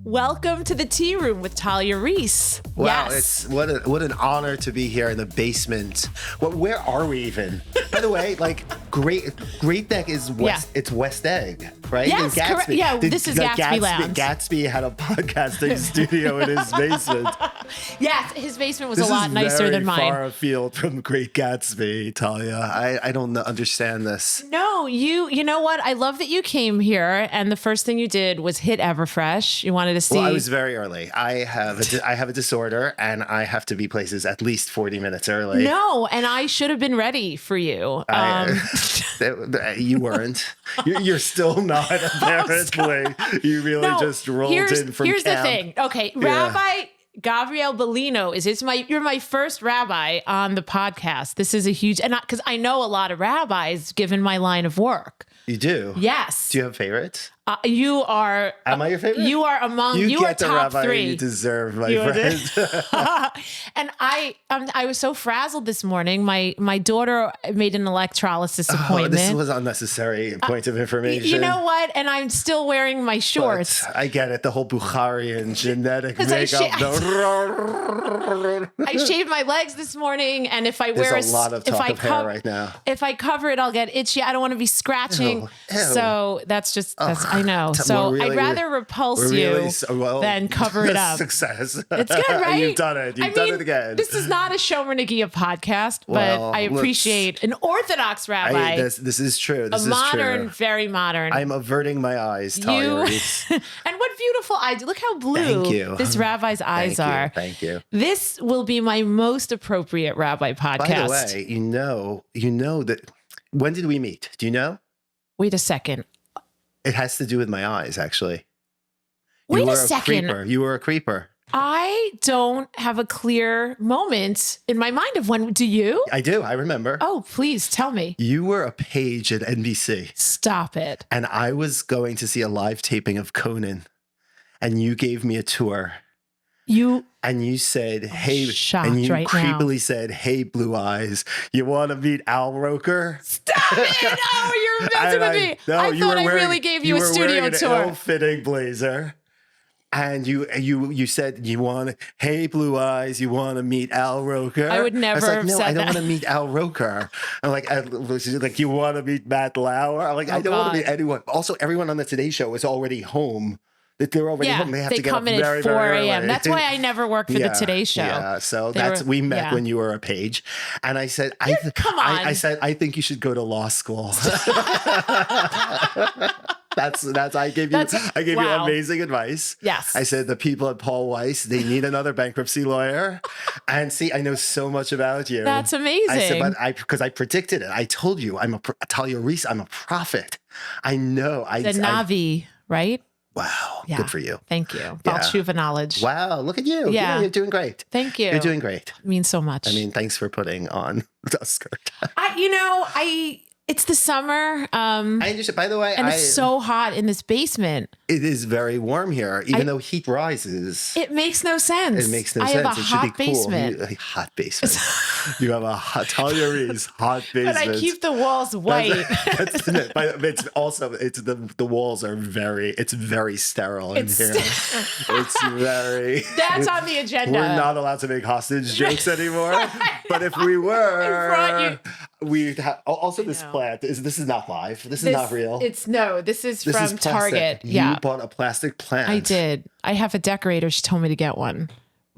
Welcome to the Tea Room with Talia Reese. Wow, yes. it's what an honor to be here in the basement. Where are we even? By the way, like Great Neck is West. Yeah. It's West Egg, right? Yes, correct. Yeah, this is Gatsby Lounge. Gatsby had a podcasting studio in his basement. Yes, his basement was a lot nicer than mine. This is very far afield from Great Gatsby, Talia. I don't understand this. No, you know what? I love that you came here, and the first thing you did was hit Everfresh. You wanted to see. Well, I was very early. I have a disorder, and I have to be places at least 40 minutes early. No, and I should have been ready for you. You weren't. You're still not, apparently. You really just rolled in from Here's camp. the thing. Okay, yeah. Rabbi Gavriel Bellino you're my first rabbi on the podcast. This is a huge, and because I know a lot of rabbis given my line of work. You do? Yes. Do you have favorites? You are. Am I your favorite? You are among. You are top rabbi 3. You deserve, my friend. And I was so frazzled this morning. My daughter made an electrolysis appointment. This was unnecessary point of information. You know what? And I'm still wearing my shorts. But I get it. The whole Bukharian genetic makeup. I shaved my legs this morning, and if I wear a lot of talk of hair right now. If I cover it, I'll get itchy. I don't want to be scratching. Ew. So that's I know. So I'd rather repulse you than cover it up. Success. It's good, right? You've done it. You've done it again. This is not a Shomer Nagia podcast, but I appreciate an Orthodox rabbi. This is true. This is modern, true. Very modern. I'm averting my eyes, Talia Reese. And what beautiful eyes. Look how blue this rabbi's eyes are. Thank you. This will be my most appropriate rabbi podcast. By the way, you know that. When did we meet? Do you know? Wait a second. It has to do with my eyes, actually. Wait a second. You were a creeper. I don't have a clear moment in my mind of when. Do you? I do. I remember. Oh, please tell me. You were a page at NBC. Stop it. And I was going to see a live taping of Conan, and you gave me a tour. And you said, "Hey," and you creepily said, "Hey, Blue Eyes, you want to meet Al Roker?" Stop it! Oh, you're messing with me. No, I thought I really gave you a studio tour. An ill-fitting blazer, and you said, "You want, hey, Blue Eyes, you want to meet Al Roker?" I would never have said that. I don't want to meet Al Roker. I'm like, you want to meet Matt Lauer? I'm like, I don't want to meet anyone. Also, everyone on the Today Show is already home. They're already home. They have to get up very, at 4 very a.m. That's why I never worked for the Today Show. Yeah, so we met when you were a page, and I said, come on. I said, I think you should go to law school. I gave you amazing advice. Yes. I said the people at Paul Weiss, they need another bankruptcy lawyer. And see, I know so much about you. That's amazing. I said, because I predicted it. I told you, Talia Reese, I'm a prophet. I know. The Navi, right? Wow. Yeah. Good for you. Thank you. Balshuva knowledge. Wow. Look at you. Yeah. You're doing great. Thank you. You're doing great. It means so much. I mean, thanks for putting on a skirt. It's the summer. I understand. By the way, it's so hot in this basement. It is very warm here, even though heat rises. It makes no sense. It makes no sense. I have a it hot should be basement. Cool. Hot basement. You have a Talia Reese hot basement. But I keep the walls white. It's also the walls are very sterile in here. It's very. That's on the agenda. We're not allowed to make hostage jokes anymore. But if we were, we'd have also this plant. This is not live. This is not real. This is from Target. You bought a plastic plant. I did. I have a decorator. She told me to get one.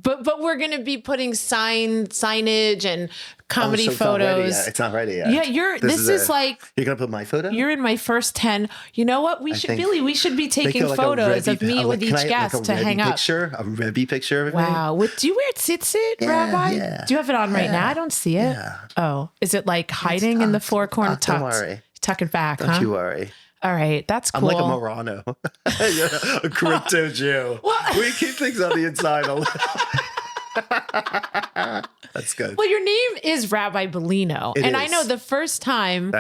But we're going to be putting signage and comedy photos. It's not ready yet. Yeah, this is like you're going to put my photo? You're in my first 10. You know what? We should be taking photos of me with each guest to hang up. A Rebbe picture of me? Wow. Do you wear tzitzit, Rabbi? Yeah. Do you have it on right now? I don't see it. Yeah. Oh, is it like hiding in the four corner tucks? Don't worry. Tuck it back, Don't you worry. All right, that's cool. I'm like a Morano, a crypto Jew. We keep things on the inside a little. That's good. Well, your name is Rabbi Bellino. It is. I know the first time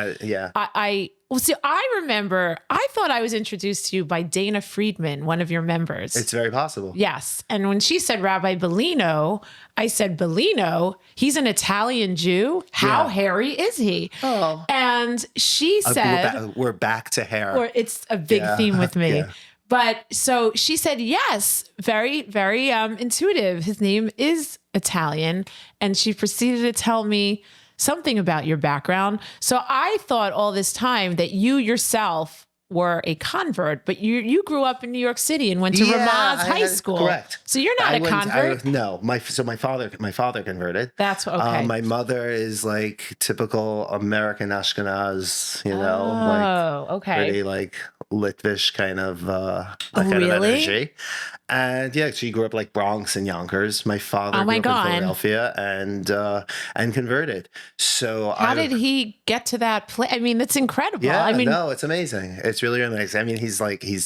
I remember, I thought I was introduced to you by Dana Friedman, one of your members. It's very possible. Yes. And when she said Rabbi Bellino, I said, Bellino, he's an Italian Jew. How hairy is he? Oh. And she said, we're back to hair. Or it's a big theme with me. Yeah. But so she said, yes, very, very intuitive. His name is Italian. And she proceeded to tell me something about your background. So I thought all this time that you yourself were a convert, but you grew up in New York City and went to Ramaz High School. Correct. So you're not a convert. No, my father converted. That's okay. My mother is like typical American Ashkenaz, okay. pretty like Litvish kind of kind of energy. And yeah, she grew up like Bronx and Yonkers. My father grew up in Philadelphia and converted. So how did he get to that place? I mean, that's incredible. Yeah, I mean, no, it's amazing. It's really amazing. I mean, he's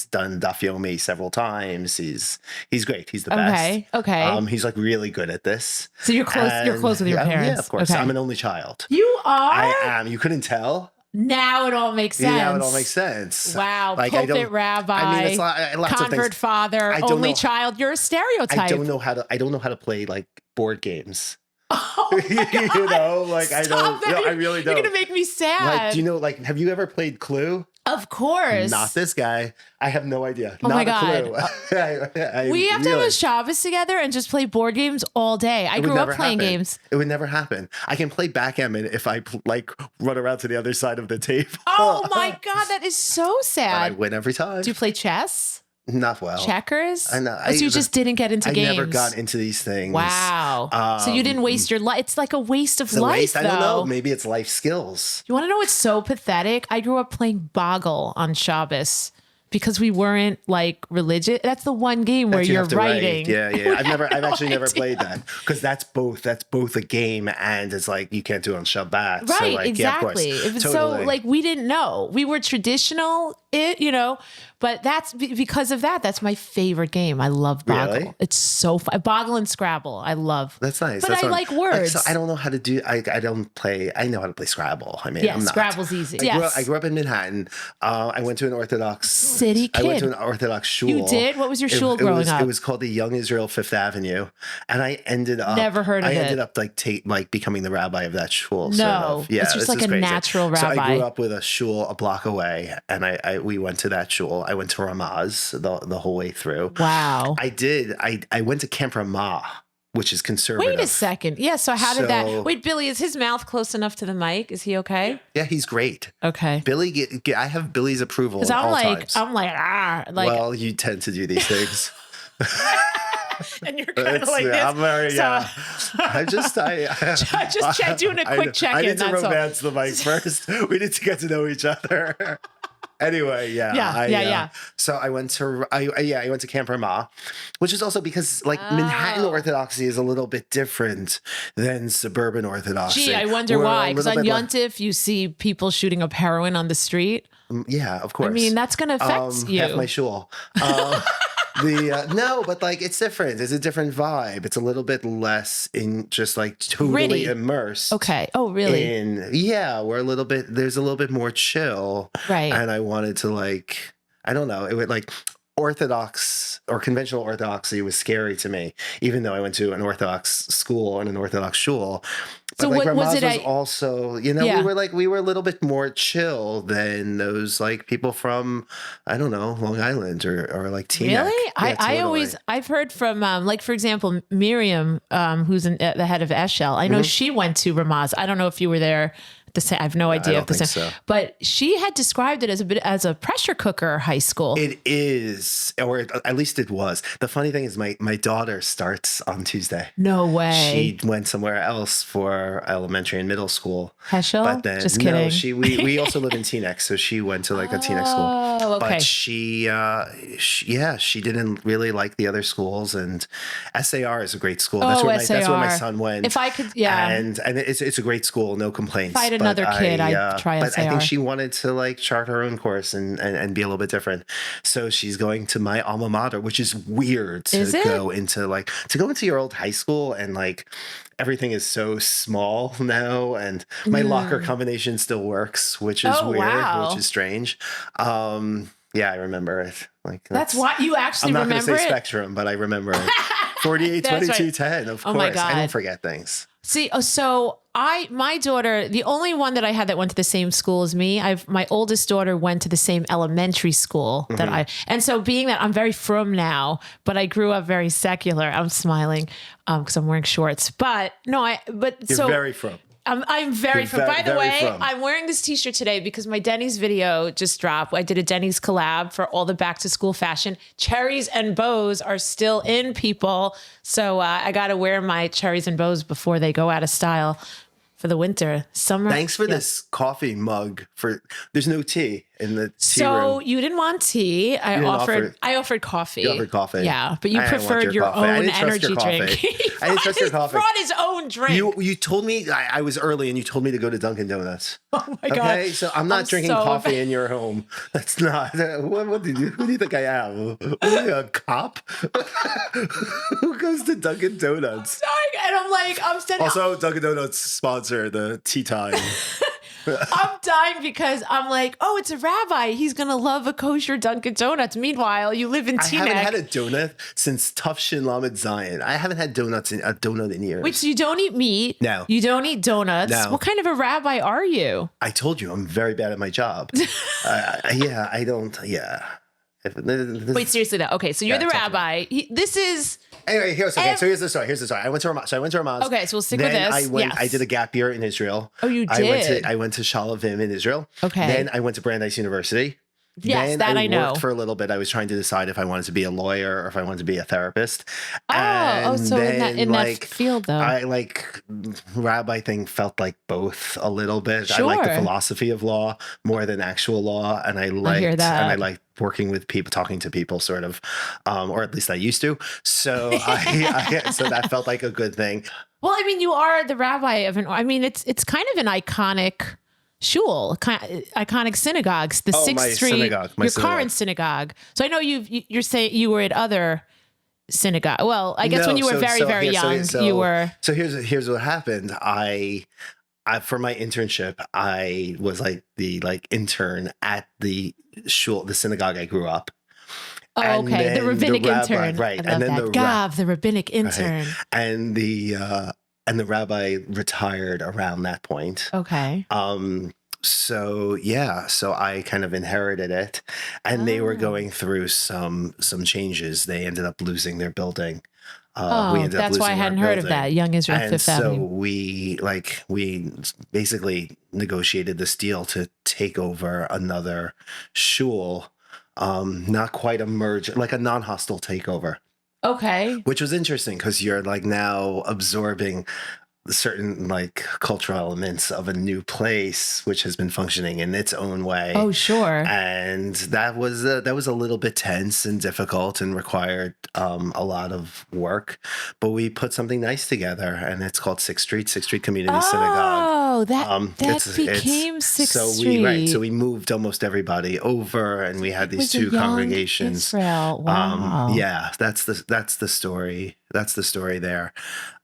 done Daf Yomi several times. He's great. He's the best. Okay. He's like really good at this. So you're close. You're close with your parents. Yeah, of course. Okay. I'm an only child. You are. I am. You couldn't tell. Now it all makes sense. Now it all makes sense. Wow. Like, pulpit rabbi. I mean, it's lots convert of things. father. Only child. You're a stereotype. I don't know how to play like board games. Oh my God. I really don't. You're gonna make me sad. Like, do you know? Like, have you ever played Clue? Of course. Not this guy. I have no idea. Oh Not my a God. Clue. We have to have a Shabbos together and just play board games all day. I grew up playing games. It would never happen. I can play backgammon if I run around to the other side of the table. Oh my God, that is so sad. And I win every time. Do you play chess? Not well. Checkers? I know. So you just didn't get into games. I never got into these things. Wow. So you didn't waste your life. It's like a waste of life, though. I don't know. Maybe it's life skills. You want to know what's so pathetic? I grew up playing Boggle on Shabbos because we weren't like religious. That's the one game where you're writing. Yeah. I've actually never played that because that's both a game and it's like you can't do it on Shabbat. Right, so like, exactly. Yeah, of course. So like we didn't know. We were traditional, but that's because of that. That's my favorite game. I love Boggle. Really? It's so fun. Boggle and Scrabble. I love. That's nice. But I like words. So I don't know how to do. I don't play. I know how to play Scrabble. I mean, yeah, I'm not. Scrabble's easy. I grew up in Manhattan. I went to an Orthodox city kid. I went to an Orthodox shul. You did? What was your shul growing up? It was called the Young Israel Fifth Avenue, and I ended up. Never heard of it. I ended up like becoming the rabbi of that shul. No, sort of. Yeah, it's just like a crazy. Natural rabbi. So I grew up with a shul a block away, and we went to that shul. I went to Ramaz the whole way through. Wow. I did. I went to Camp Ramah, which is conservative. Wait a second. Yeah. So how did that? Wait, Billy, is his mouth close enough to the mic? Is he okay? Yeah, he's great. Okay. Billy, I have Billy's approval. Because I'm like. Well, you tend to do these things. And you're kind of like this. I'm very, yeah. Just doing a quick check-in. I need to romance the mic first. We need to get to know each other. Anyway, yeah. So I went to Camp Ramah, which is also because like Manhattan Orthodoxy is a little bit different than suburban Orthodoxy. Gee, I wonder why. Because on Yontif, you see people shooting up heroin on the street. Yeah, of course. I mean, that's going to affect you. Half my shul. No, but like it's different. It's a different vibe. It's a little bit less in just like totally immersed. Okay. Oh, really? We're there's a little bit more chill. Right. And I wanted to I don't know, it would like Orthodox or conventional Orthodoxy was scary to me, even though I went to an Orthodox school and an Orthodox shul. But so Ramaz was it? Also, we were a little bit more chill than those like people from, I don't know, Long Island or like Teaneck. Really? Yeah, I've heard from like for example Miriam, who's the head of Eshel. I know she went to Ramaz. I don't know if you were there. I have no idea if the same, so. But she had described it as a pressure cooker high school. It is, or at least it was. The funny thing is, my daughter starts on Tuesday. No way. She went somewhere else for elementary and middle school. Heschel? But then just kidding. No, we also live in Teaneck, so she went to like a Teaneck school. Oh, okay. But she didn't really like the other schools, and SAR is a great school. That's where my son went. If I could, yeah. And it's a great school, no complaints. If I had another kid, I'd try SAR. But I think she wanted to like chart her own course and be a little bit different. So she's going to my alma mater, which is weird to go into your old high school and like everything is so small now, and my locker combination still works, which is weird, which is strange. Yeah, I remember it. Like that's why you actually remember it. I'm not going to say Spectrum, but I remember it. 48, 22, 10. Of course, I don't forget things. See, so my daughter, the only one that I had that went to the same school as me, my oldest daughter went to the same elementary school that and so being that I'm very frum now, but I grew up very secular. I'm smiling because I'm wearing shorts, but no, You're very frum. I'm very frum. By the way, I'm wearing this t-shirt today because my Denny's video just dropped. I did a Denny's collab for all the back to school fashion. Cherries and bows are still in, people. So I got to wear my cherries and bows before they go out of style for the winter, summer. Thanks for this coffee mug. There's no tea in the tea So room. you didn't want tea. I offered coffee. You offered coffee. Yeah, but you preferred your own energy drink. I didn't trust your coffee. Brought his own drink. You told me I was early, and you told me to go to Dunkin Donuts. Oh my God. Okay, so I'm not drinking coffee in your home. That's not. Who do you think I am? A cop? Who goes to Dunkin Donuts? And I'm standing. Also, Dunkin Donuts sponsor the tea time. I'm dying because I'm like, oh, it's a rabbi. He's going to love a kosher Dunkin' Donuts. Meanwhile, you live in Teaneck. I haven't had a donut since Tough Shin Lamed Zion. I haven't had a donut in years. Wait, so you don't eat meat? No. You don't eat donuts? No. What kind of a rabbi are you? I told you, I'm very bad at my job. I don't, Wait, seriously though. Okay, so you're the rabbi. This is... Anyway, so here's the story. I went to Ramaz. Okay, so we'll stick with this. I did a gap year in Israel. Oh, you did? I went to Shalavim in Israel. Okay. Then I went to Brandeis University. Yes, then that I know. Worked for a little bit. I was trying to decide if I wanted to be a lawyer or if I wanted to be a therapist. So in that field though. I rabbi thing felt like both a little bit. Sure. I like the philosophy of law more than actual law, and I hear that. And I like working with people, talking to people, sort of, or at least I used to. So so that felt like a good thing. Well, I mean, you are the rabbi of it's kind of an iconic shul, iconic synagogues, the Sixth Street, synagogue, your synagogue. current synagogue. So I know you're saying you were at other synagogue. Well, I guess when you were very young, you were. So here's what happened. I for my internship, I was the intern at the shul, the synagogue I grew up. Oh, okay. The rabbinic intern. Right. And then the rabbinic intern. Right. And the rabbi retired around that point. Okay. So I kind of inherited it, and they were going through some changes. They ended up losing their building. That's why I hadn't heard of that. Young Israel Fifth Avenue. So we basically negotiated this deal to take over another shul, not quite a merge, like a non-hostile takeover. Okay. Which was interesting because you're now absorbing certain cultural elements of a new place, which has been functioning in its own way. Oh, sure. And that was a little bit tense and difficult and required a lot of work. But we put something nice together, and it's called Sixth Street Community Synagogue. Oh, that became Sixth Street. So we moved almost everybody over, and we had these two congregations. Israel. Wow. That's the story. That's the story there.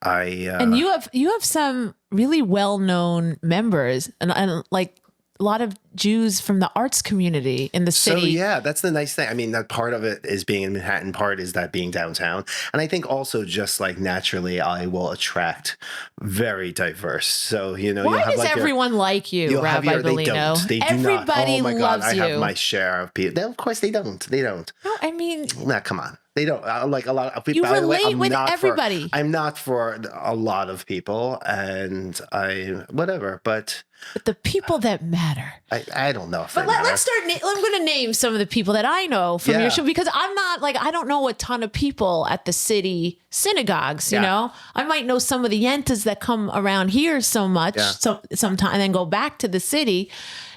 And you have some really well-known members and like a lot of Jews from the arts community in the city. So that's the nice thing. I mean, that part of it is being in Manhattan, part is that being downtown. And I think also just naturally I will attract very diverse. So, why does everyone like you, Rabbi Bellino? They do Everybody not. Oh my God, loves you. I have my share of people. Of course they don't. No, I mean. Come on. They don't like a lot of people. You relate with everybody. I'm not for a lot of people, and but the people that matter. I don't know if but let's start. I'm going to name some of the people that I know from your show, because I'm not I don't know a ton of people at the city synagogues. You know, I might know some of the yentas that come around here so much, sometime, and then go back to the city.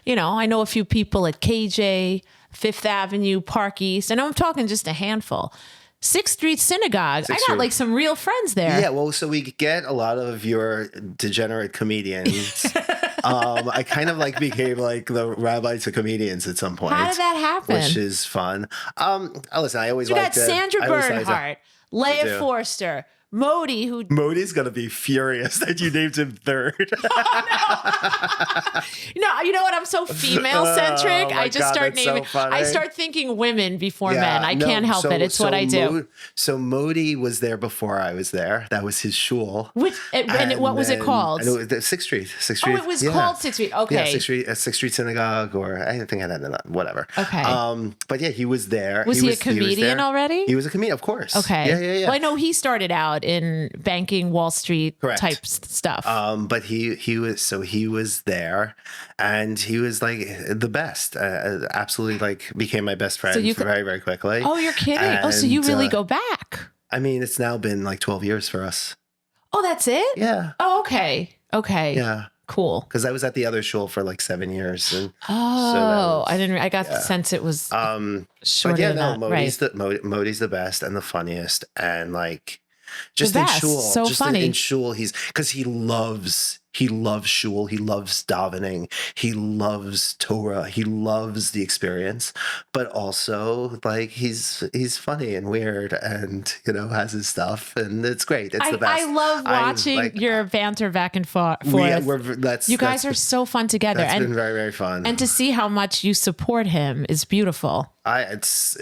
I know a few people at KJ, Fifth Avenue, Park East, and I'm talking just a handful. Sixth Street Synagogue. I got some real friends there. Yeah, well, so we get a lot of your degenerate comedians. I kind of became the rabbi to comedians at some point. How did that happen? Which is fun. Listen, I always got Sandra Bernhard, Leah Forster, Modi, who Modi's gonna be furious that you named him third. You know what? I'm so female centric. I just start naming. So I start thinking women before men. I can't help it. It's what I do. So Modi was there before I was there. That was his shul. What was it called? And it was Sixth Street. Oh, it was called Sixth Street. Okay. Yeah, Sixth Street Synagogue, or I think I had that. Whatever. Okay. But yeah, he was there. Was he a comedian already? He was a comedian, of course. Okay. Yeah. Well, I know he started out in banking, Wall Street type stuff. But he was there, and he was like the best. Absolutely, like became my best friend very, very quickly. Oh, you're kidding! So you really go back? I mean, it's now been like 12 years for us. Oh, that's it? Yeah. Oh, okay. Yeah. Cool. Because I was at the other shul for like 7 years. And I got the sense it was shorter than that. Modi's the best and the funniest, and like just in shul. So funny. In shul, because he loves shul. He loves davening. He loves Torah. He loves the experience, but also like he's funny and weird, and has his stuff, and it's great. It's the best. I love watching your banter back and forth. You guys are so fun together. It's been very, very fun. And to see how much you support him is beautiful. It's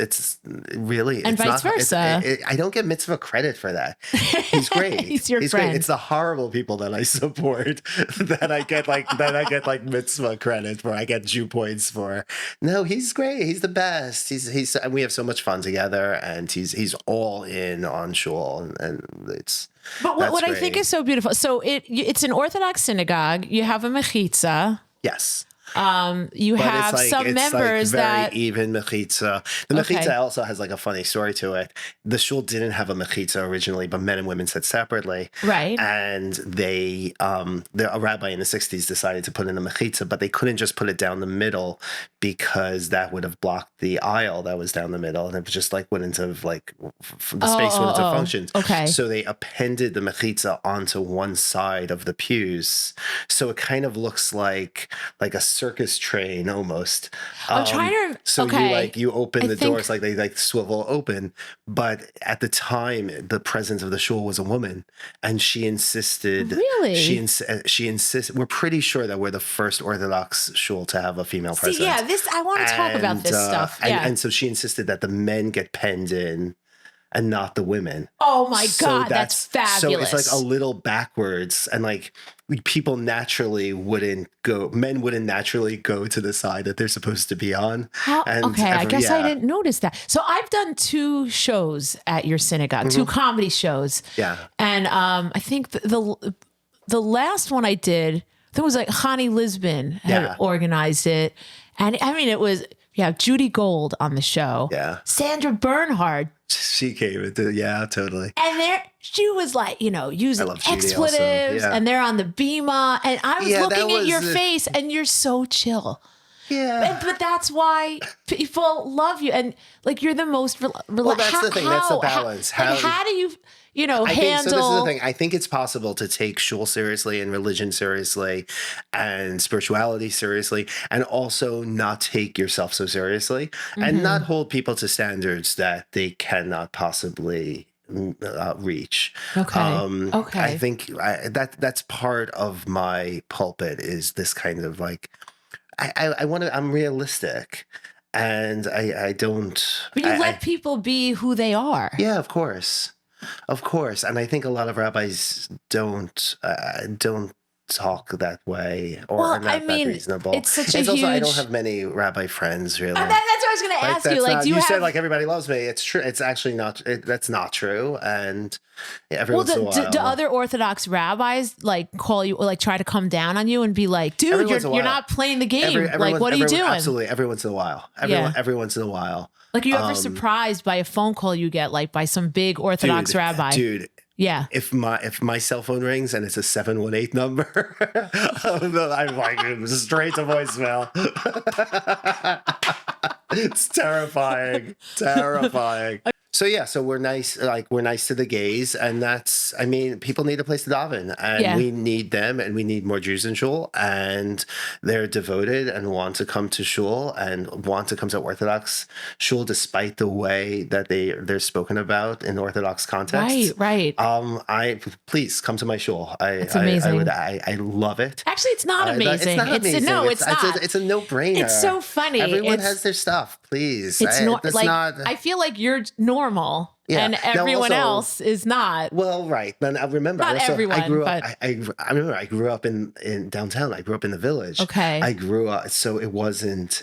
really, and vice versa. I don't get mitzvah credit for that. He's great. He's your friend. Great. It's the horrible people that I support that I get like mitzvah credit for. I get Jew points for. No, he's great. He's the best. He's and we have so much fun together, and he's all in on shul, and it's. But what I think is so beautiful. So it's an Orthodox synagogue. You have a mechitza. Yes. You have some members very even mechitza. The mechitza also has like a funny story to it. The shul didn't have a mechitza originally, but men and women sat separately. Right. And a rabbi in the 60s decided to put in a mechitza, but they couldn't just put it down the middle because that would have blocked the aisle that was down the middle, and it just like wouldn't have the space wouldn't have functioned. Okay. So they appended the mechitza onto one side of the pews, so it kind of looks like a circus train almost. I'm trying to. So you open the doors, like they swivel open. But at the time, the president of the shul was a woman, and she insisted. Really? She insisted. We're pretty sure that we're the first Orthodox shul to have a female president. Yeah, I want to talk about this stuff. Yeah. And so she insisted that the men get penned in and not the women. Oh my God, that's fabulous. So it's like a little backwards, and like men wouldn't naturally go to the side that they're supposed to be on. I guess I didn't notice that. So I've done 2 shows at your synagogue, 2 comedy shows. Yeah. And I think the last one I did, there was like Hani Lisbon had organized it. And I mean, it was, Judy Gold on the show. Yeah. Sandra Bernhard. She came into, totally. And she was like, using expletives, and they're on the bima. And I was looking at your face, and you're so chill. Yeah. But that's why people love you. And like, you're the most relaxed. Well, that's the thing. That's the balance. How do you, handle. So this is the thing. I think it's possible to take shul seriously and religion seriously and spirituality seriously, and also not take yourself so seriously, and not hold people to standards that they cannot possibly reach. Okay. I think that's part of my pulpit, is this kind of like, I'm realistic. And I don't. But you let people be who they are. Yeah, of course. And I think a lot of rabbis don't talk that way, or are not that reasonable. It's such a huge. Also, I don't have many rabbi friends, really. That's what I was going to ask you. Like, do you have... said like everybody loves me? It's true. It's actually not. That's not true. And every once in a while, do other Orthodox rabbis like call you, or like try to come down on you and be like, "Dude, you're not playing the game. Like, what are you doing?" Absolutely, every once in a while. Every once in a while. Like, are you ever surprised by a phone call you get, like by some big Orthodox rabbi? Dude. Yeah. If my cell phone rings and it's a 718 number, I'm like straight to voicemail. It's terrifying. So we're nice to the gays, and people need a place to daven, and we need them, and we need more Jews in shul, and they're devoted and want to come to shul and want to come to Orthodox shul, despite the way that they're spoken about in Orthodox context. Right. Please come to my shul. It's amazing. I love it. Actually, it's not amazing. It's not amazing. No, it's not. It's a no-brainer. It's so funny. Everyone has their stuff. Please. I feel like you're normal, and everyone else is not. Well, right. Then I remember. Not everyone. I grew up. I remember. I grew up in downtown. I grew up in the village. Okay. I grew up, so it wasn't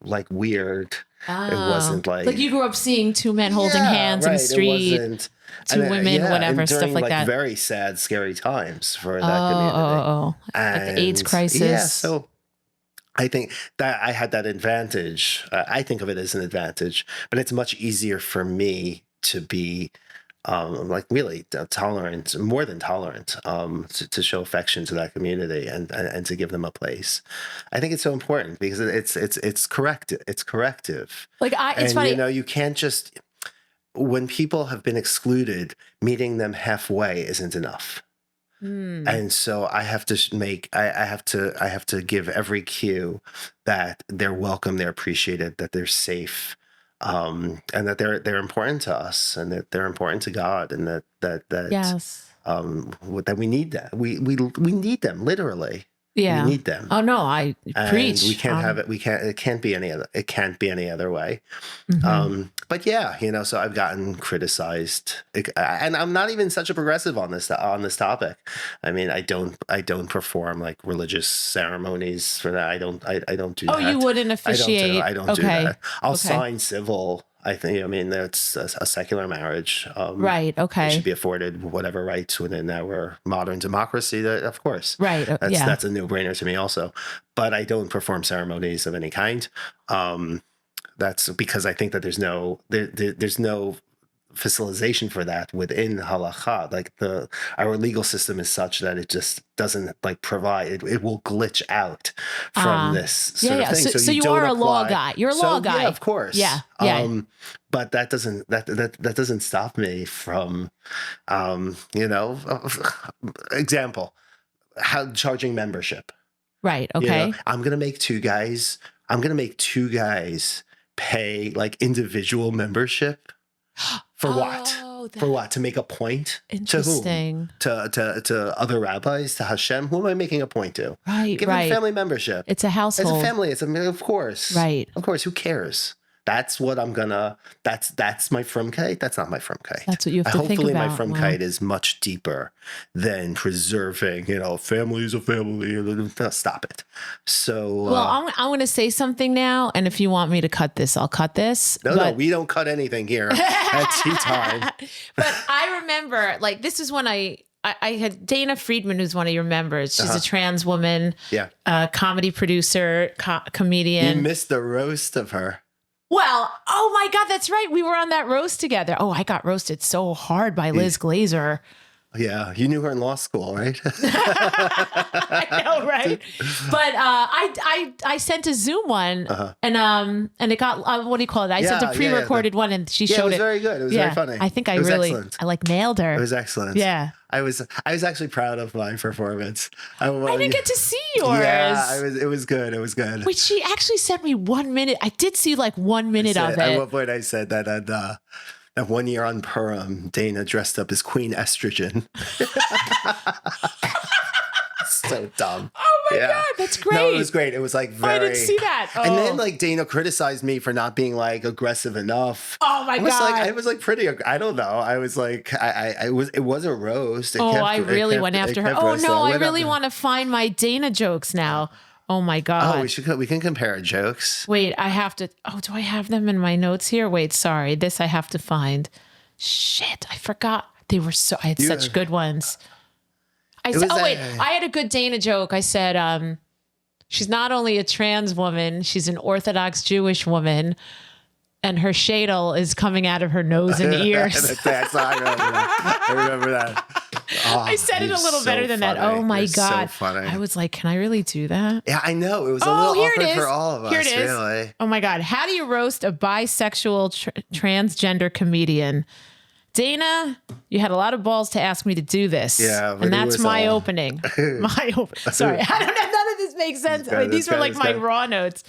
like weird. Oh. It wasn't like you grew up seeing two men holding hands in the street. It wasn't, two women, whatever, and stuff like that. Very sad, scary times for that community. Like the AIDS crisis. Yeah. So I think that I had that advantage. I think of it as an advantage, but it's much easier for me to be really tolerant, more than tolerant, to show affection to that community and to give them a place. I think it's so important because it's corrective. It's corrective. It's funny. You can't just, when people have been excluded, meeting them halfway isn't enough. And so I have to give every cue that they're welcome, they're appreciated, that they're safe, and that they're important to us, and that they're important to God, and that yes, that we need that. We need them, literally. Yeah, we need them. Oh no, I preach. We can't have it. It can't be any other. It can't be any other way. But yeah, so I've gotten criticized, and I'm not even such a progressive on this topic. I mean, I don't perform like religious ceremonies for that. I don't do that. Oh, you wouldn't officiate? I don't do that. I'll sign civil. I think. I mean, that's a secular marriage. Right. Okay. They should be afforded whatever rights within our modern democracy. Of course. Right. That's a no-brainer to me, also. But I don't perform ceremonies of any kind. That's because I think that there's no facilitation for that within halakha. Like our legal system is such that it just doesn't provide. It will glitch out from this sort of thing. So you are a law guy. You're a law guy. Yeah, of course. Yeah. But that doesn't stop me from, example, how charging membership. Right. Okay. I'm gonna make two guys pay individual membership. For what? For what? To make a point? Interesting. To whom? To other rabbis? To Hashem? Who am I making a point to? Right. Give them family membership. It's a household. It's a family. Of course. Right. Of course. Who cares? That's what I'm gonna. That's my frumkeit. That's not my frumkeit. That's what you have to think about. Hopefully, my frumkeit is much deeper than preserving. Family is a family. Stop it. So. Well, I'm going to say something now, and if you want me to cut this, I'll cut this. No, we don't cut anything here at tea time. But I remember, this is when I had Dana Friedman, who's one of your members. She's a trans woman. Yeah. Comedy producer, comedian. You missed the roast of her. Well, oh my God, that's right. We were on that roast together. Oh, I got roasted so hard by Liz Glazer. Yeah, you knew her in law school, right? I know, right? But I sent a Zoom one, and it got what do you call it? I sent a pre-recorded one, and she showed it. It was very good. It was very funny. I think I nailed her. It was excellent. Yeah. I was actually proud of my performance. I didn't get to see yours. Yeah, it was good. It was good. Wait, she actually sent me 1 minute. I did see 1 minute of it. At one point I said that that 1 year on Purim, Dana dressed up as Queen Estrogen. So dumb. Oh my God, that's great. No, it was great. It was very. I didn't see that. Oh. And then Dana criticized me for not being aggressive enough. Oh my God. I was pretty. I don't know. I was It was a roast. I really went after her. Oh no, I really want to find my Dana jokes now. Oh my God. Oh, we can compare jokes. Wait, I have to. Oh, do I have them in my notes here? Wait, sorry. This I have to find. Shit, I forgot. I had such good ones. I had a good Dana joke. I said, she's not only a trans woman, she's an Orthodox Jewish woman, and her shadel is coming out of her nose and ears. I remember that. I said it a little better than that. Oh my God. So funny. I was like, can I really do that? Yeah, I know. It was a little awkward for all of us. Here it is. Really. Oh my God. How do you roast a bisexual transgender comedian? Dana, you had a lot of balls to ask me to do this. Yeah. And that's my opening. Sorry. I don't know. None of this makes sense. These were like my raw notes.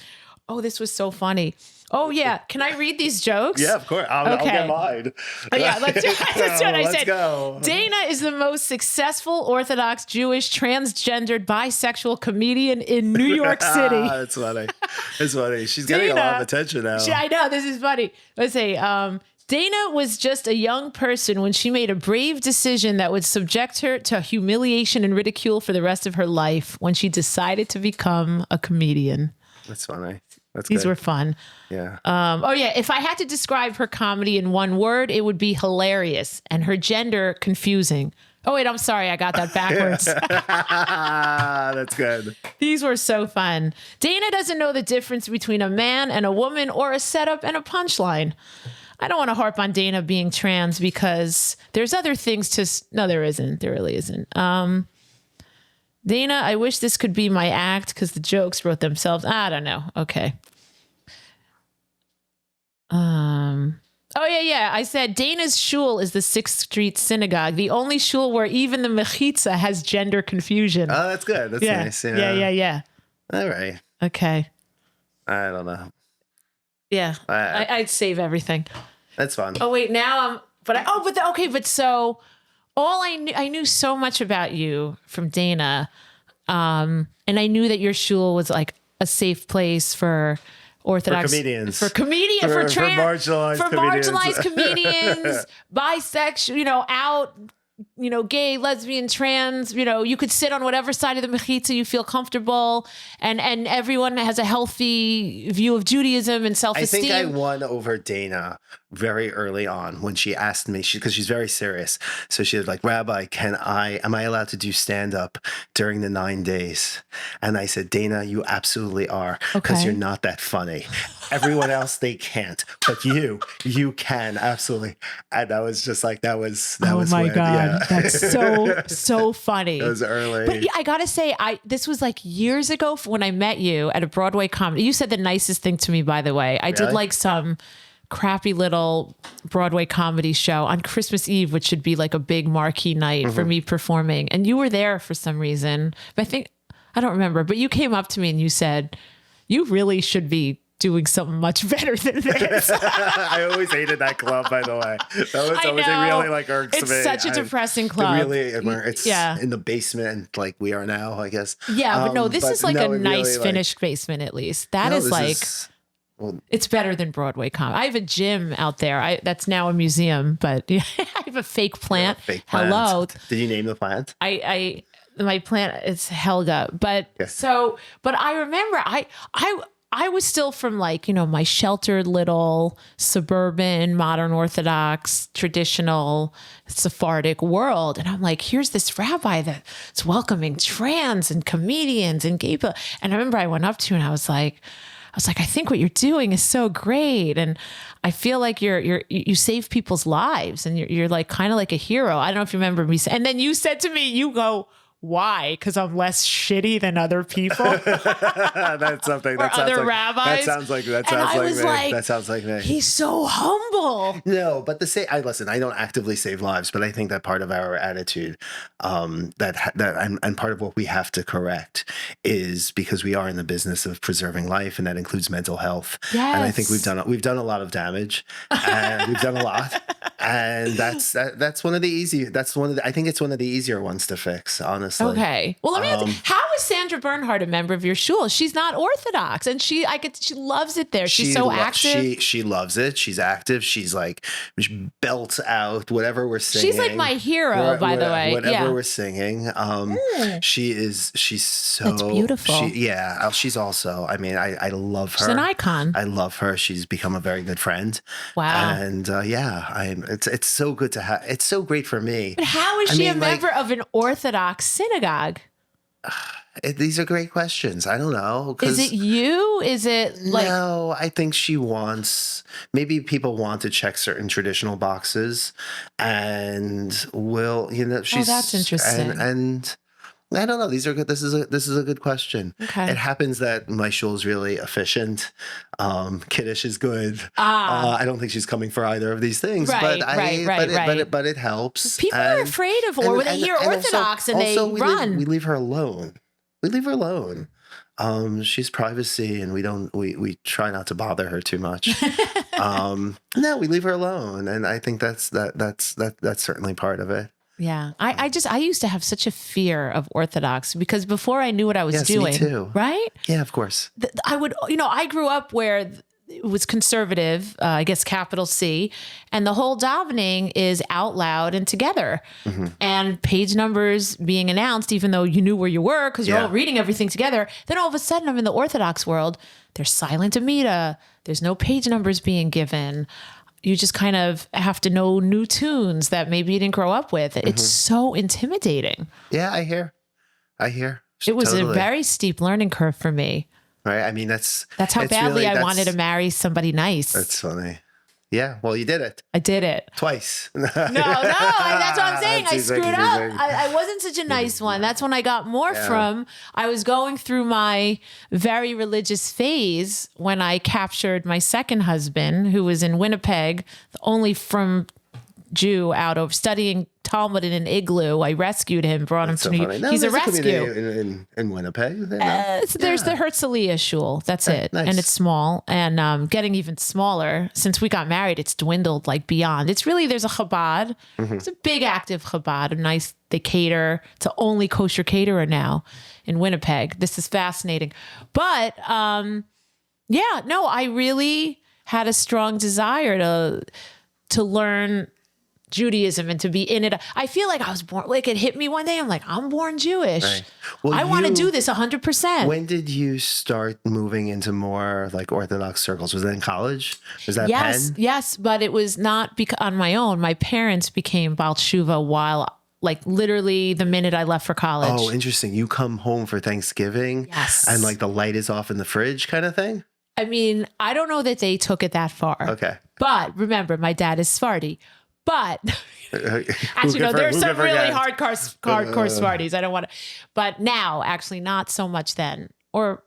Oh, this was so funny. Oh, yeah. Can I read these jokes? Yeah, of course. I'll get mine. Yeah, let's do it. I said, go. Dana is the most successful Orthodox Jewish transgendered bisexual comedian in New York City. That's funny. It's funny. She's getting a lot of attention now. I know. This is funny. Let's say, Dana was just a young person when she made a brave decision that would subject her to humiliation and ridicule for the rest of her life when she decided to become a comedian. That's funny. These were fun. Yeah. If I had to describe her comedy in one word, it would be hilarious, and her gender confusing. Oh, wait, I'm sorry. I got that backwards. That's good. These were so fun. Dana doesn't know the difference between a man and a woman or a setup and a punchline. I don't want to harp on Dana being trans because there's other things to... No, there isn't. There really isn't. Dana, I wish this could be my act because the jokes wrote themselves. I don't know. Okay. Oh, yeah. I said Dana's shul is the Sixth Street Synagogue, the only shul where even the mechitza has gender confusion. Oh, that's good. That's nice. Yeah. All right. Okay. I don't know. Yeah. I'd save everything. That's fun. Oh, wait. Now so all I knew so much about you from Dana. And I knew that your shul was like a safe place for Orthodox for marginalized comedians, bisexual, out, gay, lesbian, trans, you could sit on whatever side of the mechitza you feel comfortable, and everyone has a healthy view of Judaism and self-esteem. I think I won over Dana very early on when she asked me, because she's very serious. So she was like, Rabbi, am I allowed to do stand-up during the 9 days? And I said, Dana, you absolutely are, because you're not that funny. Everyone else, they can't, but you can, absolutely. And I was just like, that was God. Yeah. That's so funny. It was early. But yeah, I gotta say, this was like years ago when I met you at a Broadway comedy. You said the nicest thing to me, by the way. I did like some crappy little Broadway comedy show on Christmas Eve, which should be like a big marquee night for me performing. And you were there for some reason. But I don't remember, but you came up to me and you said, you really should be doing something much better than this. I always hated that club, by the way. That was always, it really irks me. It's such a depressing club. It's in the basement like we are now, I guess. Yeah, but no, this is like a nice finished basement at least. It's better than Broadway comedy. I have a gym out there. That's now a museum, but I have a fake plant. Hello. Did you name the plant? My plant is Helga. But I remember I was still from my sheltered little suburban, modern Orthodox, traditional Sephardic world. And I'm like, here's this rabbi that's welcoming trans and comedians and gay people. And I remember I went up to you and I was like, I think what you're doing is so great. And I feel like you save people's lives and you're like kind of like a hero. I don't know if you remember me. And then you said to me, you go, why? Because I'm less shitty than other people. That's something. That sounds other like, rabbis. That sounds like me. That sounds like me. He's so humble. No, but listen. I don't actively save lives, but I think that part of our attitude, and part of what we have to correct is because we are in the business of preserving life, and that includes mental health. Yes. And I think we've done a lot of damage, and we've done a lot, and that's one of the easy. I think it's one of the easier ones to fix, honestly. Okay. Well, let me ask you, how is Sandra Bernhard a member of your shul? She's not Orthodox, and she loves it there. She's so active. She loves it. She's active. She's like, she belts out whatever we're singing. She's like my hero, by the way. Whatever we're singing. She's so That's beautiful. She's also, I love her. She's an icon. I love her. She's become a very good friend. Wow. And it's so good to have. It's so great for me. But how is she a member of an Orthodox synagogue? These are great questions. I don't know. Is it you? Is it like... No, I think she wants, maybe people want to check certain traditional boxes and she's... Oh, that's interesting. And I don't know. These are good. This is a good question. Okay. It happens that my shul is really efficient. Kiddush is good. I don't think she's coming for either of these things. Right, but it helps. People are afraid of, or when they hear Orthodox and they run. We leave her alone. She's privacy, and we try not to bother her too much. No, we leave her alone, and I think that's certainly part of it. Yeah. I used to have such a fear of Orthodox because before I knew what I was doing. Me too. Right? Yeah, of course. I grew up where it was conservative, I guess capital C, and the whole davening is out loud and together. Mm-hmm. And page numbers being announced, even though you knew where you were because you're all reading everything together. Then all of a sudden I'm in the Orthodox world. There's silent Amida. There's no page numbers being given. You just kind of have to know new tunes that maybe you didn't grow up with. It's so intimidating. Yeah, I hear. It was a very steep learning curve for me. Right. I mean, that's how badly I wanted to marry somebody nice. That's funny. Yeah. Well, you did it. I did it. Twice. No. That's what I'm saying. I screwed up. I wasn't such a nice one. That's when I got more from. I was going through my very religious phase when I captured my second husband, who was in Winnipeg, only from Jew out of studying Talmud in an igloo. I rescued him, brought him to New York. He's a rescue. In Winnipeg. So there's the Herzliya shul. That's it. Nice. And it's small and getting even smaller. Since we got married, it's dwindled like beyond. It's really, there's a Chabad. Mm-hmm. It's a big active Chabad. They cater to only kosher caterer now in Winnipeg. This is fascinating. But I really had a strong desire to learn Judaism and to be in it. I feel like I was born, like it hit me one day. I'm like, I'm born Jewish. Right. Well, I want to do this 100%. When did you start moving into more like Orthodox circles? Was that in college? Was that Penn? Yes, but it was not on my own. My parents became Baal Tshuva while like literally the minute I left for college. Oh, interesting. You come home for Thanksgiving and like the light is off in the fridge kind of thing? I mean, I don't know that they took it that far. Okay. But remember, my dad is Sephardi. But actually, no, there's some really hardcore Smarties. I don't want to. But now, actually, not so much then. Or,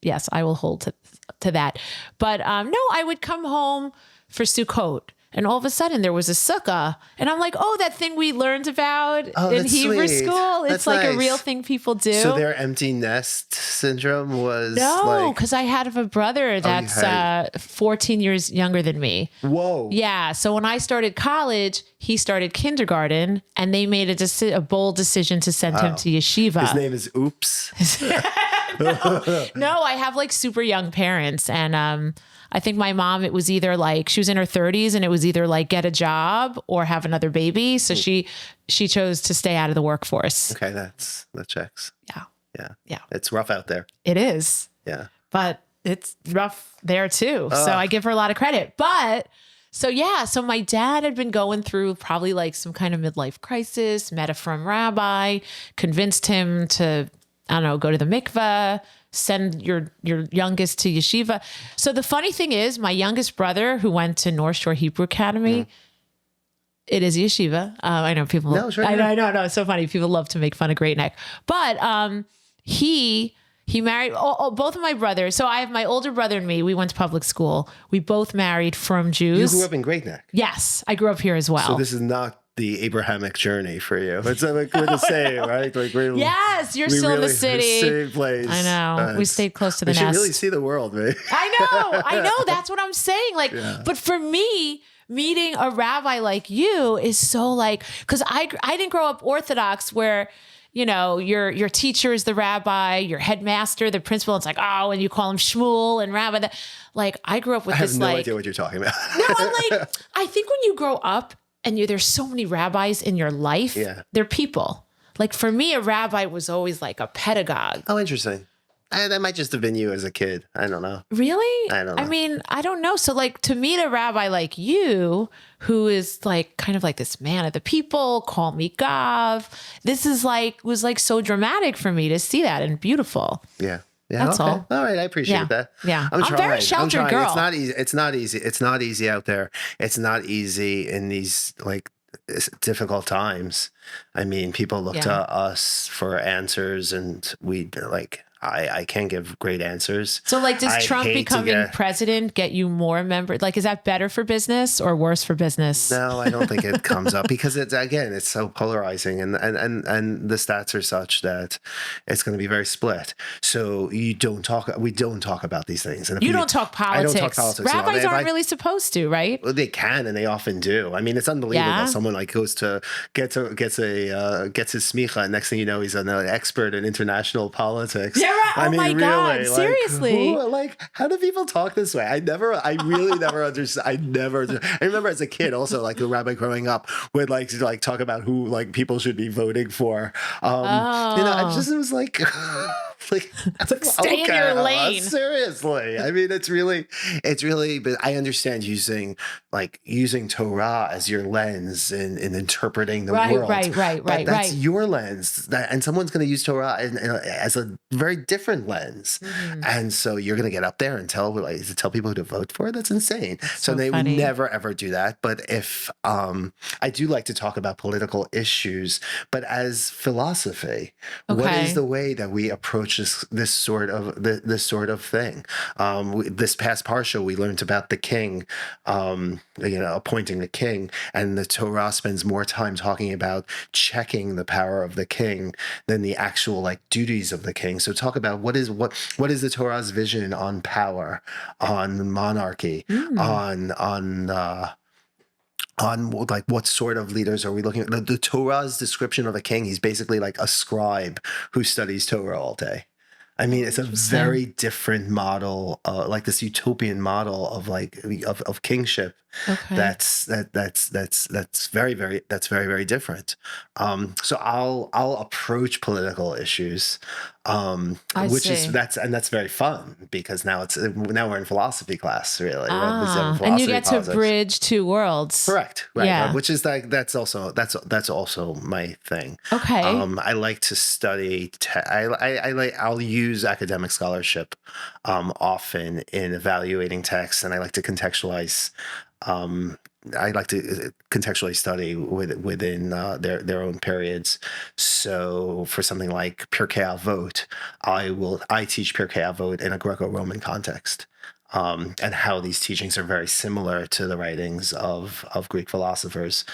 yes, I will hold to that. But no, I would come home for Sukkot. And all of a sudden there was a sukkah. And I'm like, oh, that thing we learned about in Hebrew school. It's like a real thing people do. So their empty nest syndrome was No, because I had a brother that's 14 years younger than me. Whoa. Yeah. So when I started college, he started kindergarten and they made a bold decision to send him to yeshiva. His name is Oops. No, I have like super young parents. And I think my mom, it was either like she was in her 30s and it was either like get a job or have another baby. So she chose to stay out of the workforce. Okay, that checks. Yeah. It's rough out there. It is. Yeah. But it's rough there too. So I give her a lot of credit. But so my dad had been going through probably like some kind of midlife crisis, met a frum rabbi, convinced him to, I don't know, go to the mikveh, send your youngest to yeshiva. So the funny thing is, my youngest brother who went to North Shore Hebrew Academy, it is yeshiva. I know people. No, sure. I know. It's so funny. People love to make fun of Great Neck, but he married both of my brothers. So I have my older brother and me. We went to public school. We both married from Jews. You grew up in Great Neck. Yes, I grew up here as well. So this is not the Abrahamic journey for you. It's like we're the same, right? Like yes, you're still in the city. Same place. I know. We stayed close to the nest. We should really see the world, man. I know. That's what I'm saying. Like, but for me, meeting a rabbi like you is so like, because I didn't grow up Orthodox where, your teacher is the rabbi, your headmaster, the principal. It's like, oh, and you call him Shmuel and rabbi. Like, I grew up with this. I have no idea what you're talking about. No, I'm like, I think when you grow up and there's so many rabbis in your life, they're people. Like for me, a rabbi was always like a pedagogue. Oh, interesting. That might just have been you as a kid. I don't know. Really? I don't know. I mean, I don't know. So like to meet a rabbi like you, who is like kind of like this man of the people, call me Gav. This is like, was like so dramatic for me to see that and beautiful. Yeah. Yeah. That's all. All right. I appreciate that. Yeah. I'm a very sheltered girl. It's not easy. It's not easy. It's not easy out there. It's not easy in these like difficult times. I mean, people look to us for answers, and we like, I can't give great answers. So like, does Trump becoming president get you more members? Like, is that better for business or worse for business? No, I don't think it comes up because it's so polarizing, and the stats are such that it's going to be very split. So we don't talk about these things. And you don't talk politics. I don't talk politics. Rabbis aren't really supposed to, right? Well, they can, and they often do. I mean, it's unbelievable. Yeah. Someone like gets his smicha, and next thing you know, he's an expert in international politics. Yeah, right. I mean, my God, really, seriously. Like, how do people talk this way? I really never understood. I remember as a kid also, like the rabbi growing up would like to talk about who like people should be voting for. I just was like, stay in your lane. Seriously. I mean, it's really, but I understand using Torah as your lens in interpreting the world. Right. That's your lens, and someone's going to use Torah as a very different lens. Mm-hmm. And so you're going to get up there and tell people who to vote for? That's insane. So they would never, ever do that. But if, I do like to talk about political issues, but as philosophy, what is the way that we approach this sort of thing? This past parsha, we learned about the king, appointing the king, and the Torah spends more time talking about checking the power of the king than the actual duties of the king. So talk about what is the Torah's vision on power, on monarchy, on what sort of leaders are we looking at? The Torah's description of a king, he's basically like a scribe who studies Torah all day. I mean, it's a very different model, like this utopian model of kingship. Okay. That's very, very different. So I'll approach political issues, that's very fun because now we're in philosophy class, really. And you get to bridge two worlds. Correct. Right. Yeah. Which is that's also my thing. Okay. I like to study. I'll use academic scholarship often in evaluating texts, and I like to contextualize. I like to contextually study within their own periods. So for something like Pirkei Avot, I teach Pirkei Avot in a Greco-Roman context. And how these teachings are very similar to the writings of Greek philosophers.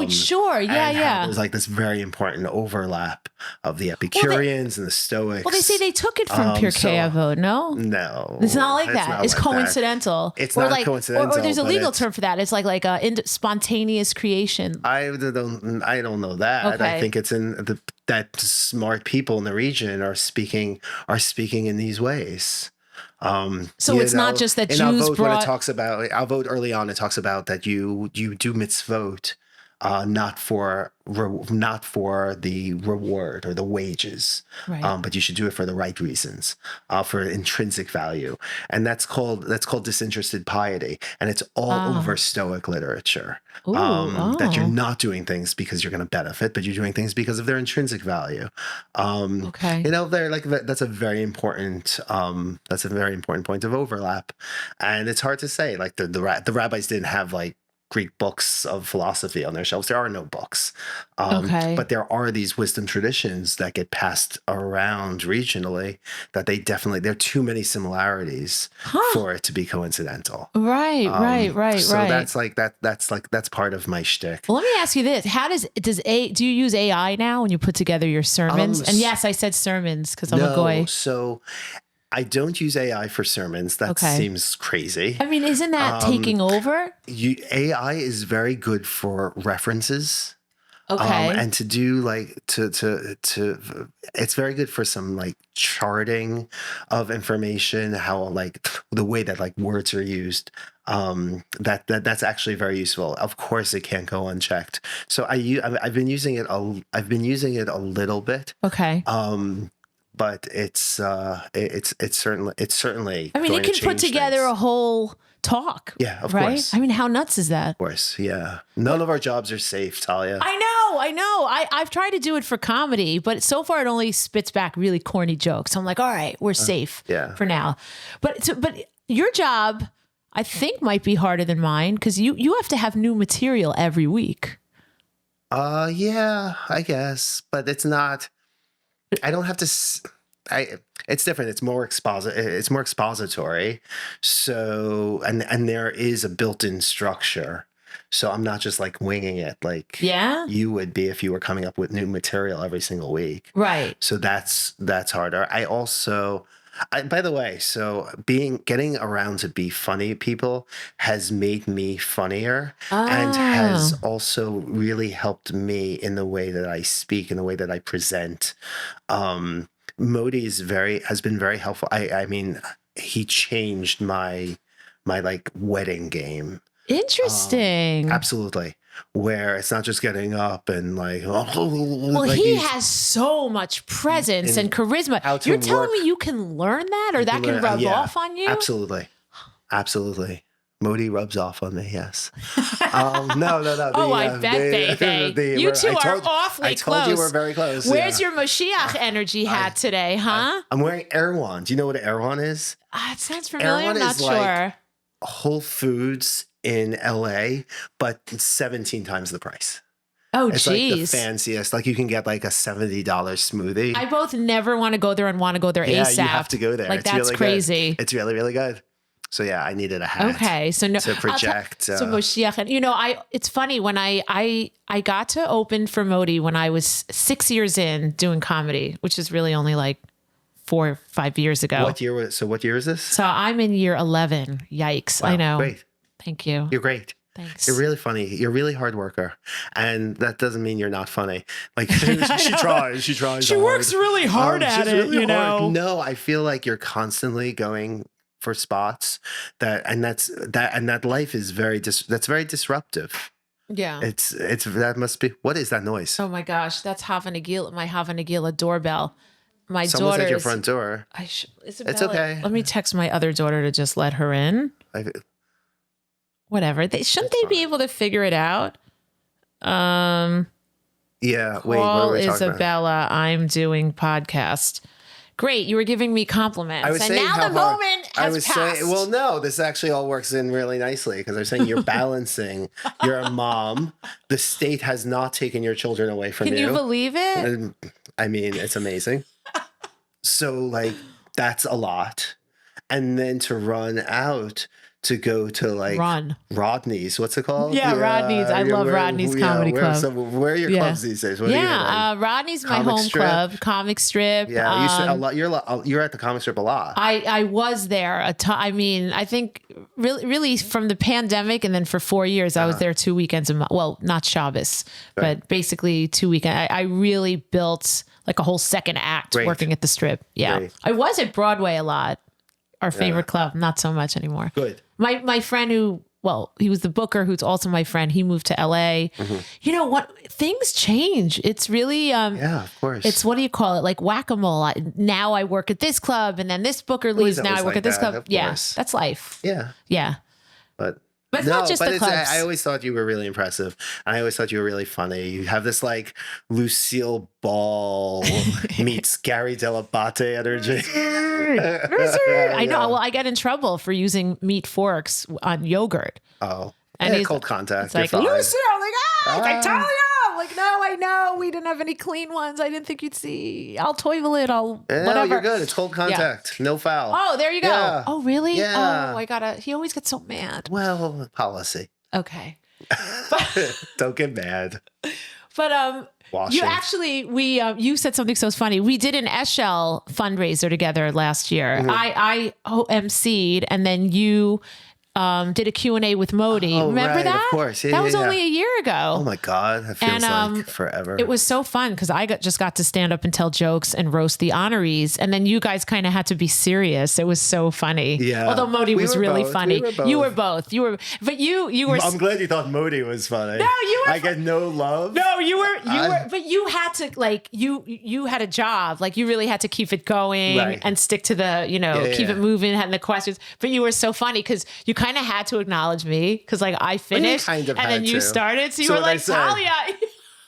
Sure. Yeah. There's this very important overlap of the Epicureans and the Stoics. Well, they say they took it from Pirkei Avot, no? No. It's not like that. It's coincidental. It's not coincidental. Or there's a legal term for that. It's like a spontaneous creation. I don't know that. Okay. I think it's that smart people in the region are speaking in these ways. So it's not just that in Jews brought... When it talks about Avot early on, it talks about that you do mitzvot, not for the reward or the wages, but you should do it for the right reasons, for intrinsic value, and that's called disinterested piety, and it's all over Stoic literature. That you're not doing things because you're going to benefit, but you're doing things because of their intrinsic value. They're that's a very important point of overlap, and it's hard to say. The rabbis didn't have Greek books of philosophy on their shelves. There are no books. But there are these wisdom traditions that get passed around regionally that there are too many similarities for it to be coincidental. Right. So that's part of my shtick. Well, let me ask you this. Do you use AI now when you put together your sermons? And yes, I said sermons because I'm a goy. So I don't use AI for sermons. That seems crazy. I mean, isn't that taking over? AI is very good for references. Okay. And to do it's very good for some charting of information, how the way that words are used. That's actually very useful. Of course, it can't go unchecked. So I've been using it a little bit. Okay. but it's certainly. I mean, it can put together a whole talk. Yeah, of right? course. I mean, how nuts is that? Of course, yeah. None of our jobs are safe, Talia. I know. I've tried to do it for comedy, but so far it only spits back really corny jokes. I'm like, all right, we're safe for now. But your job, I think, might be harder than mine because you have to have new material every week. Yeah, I guess, but it's not. I don't have to. It's different. It's more expository. So, and there is a built-in structure. So I'm not just like winging it like you would be if you were coming up with new material every single week. Right. So that's harder. By the way, so getting around to be funny people has made me funnier and has also really helped me in the way that I speak, in the way that I present. Modi has been very helpful. I mean, he changed my like wedding game. Interesting. Absolutely. Where it's not just getting up and like, well, like he has so much presence and charisma. You're telling me you can learn that, or that can rub off on you? Absolutely. Modi rubs off on me. Yes. No. I bet, baby. You two are awfully close. I told you we're very close. Where's your Moshiach energy hat today, huh? I'm wearing Erewhon. Do you know what Erewhon is? It sounds familiar. I'm not sure. Like Whole Foods in LA, but 17 times the price. Oh, it's like the fanciest. Like you can get like a $70 smoothie. I both never want to go there and want to go there ASAP. You have to go there. Like it's that's really crazy. Good. It's really, really good. So yeah, I needed a hat. Okay, so no, to project. So Moshiach, and it's funny when I got to open for Modi when I was 6 years in doing comedy, which is really only like 4 or 5 years ago. What year is this? So I'm in year 11. Yikes! Wow, I know. Great. Thank you. You're great. Thanks. You're really funny. You're a really hard worker. And that doesn't mean you're not funny. Like she tries. She hard. Works really hard at it, really hard. No, I feel like you're constantly going for spots that life is that's very disruptive. Yeah. It's that must be, what is that noise? Oh my gosh. That's my Hava Nagila doorbell. My Someone's daughter at your front door. Isabella, it's okay. Let me text my other daughter to just let her in. Whatever. Shouldn't they be able to figure it out? Yeah. Wait. Call Isabella. I'm doing podcast. Great. You were giving me compliments. And now the moment has passed. Well, no, this actually all works in really nicely because they're saying you're balancing. You're a mom. The state has not taken your children away from you. Can you believe it? I mean, it's amazing. So like, that's a lot. And then to run out to go to like Rodney's. What's it called? Yeah, Rodney's. I love Rodney's Comedy Club. So where are your clubs these days? Rodney's my home club. Comic Strip. Yeah, you're at the Comic Strip a lot. I was there I mean, I think really from the pandemic, and then for 4 years I was there 2 weekends a month. Well, not Shabbos, but basically 2 weekends. I really built like a whole second act working at the Strip. Yeah, great. I was at Broadway a lot. Our favorite club, not so much anymore. Good. My friend he was the booker, who's also my friend. He moved to LA. Mm-hmm. You know what? Things change. It's really, of course. It's, what do you call it? Like whack-a-mole. Now I work at this club, and then this booker leaves. Now I work at this club. Yeah, that's life. Yeah. Yeah. But it's not just the clubs. I always thought you were really impressive. I always thought you were really funny. You have this like Lucille Ball meets Gary Delabate energy. I know. Well, I get in trouble for using meat forks on yogurt. Oh. And he's cold contact. It's like, Lucille, I tell you. I'm like, no, I know. We didn't have any clean ones. I didn't think you'd see. I'll toivel it. Whatever. No, you're good. It's cold contact. Yeah. No foul. Oh, there you go. Yeah. Oh, really? Yeah. Oh, he always gets so mad. Well, policy. Okay. Don't get mad. But you actually, you said something so funny. We did an Eshel fundraiser together last year. Mm-hmm. I emceed, and then you did a Q&A with Modi. Remember right, that? Of course. That was only a year ago. Oh my God. That feels like forever. It was so fun because I just got to stand up and tell jokes and roast the honorees. And then you guys kind of had to be serious. It was so funny. Yeah. Although Modi was really funny. You were both. But you were. I'm glad you thought Modi was funny. No, you were. I get no love. No, you were. But you had to you had a job. Like you really had to keep it going and stick to the, keep it moving, had the questions. But you were so funny because you kind of had to acknowledge me because like I finished and then you started. So you were like, Talia.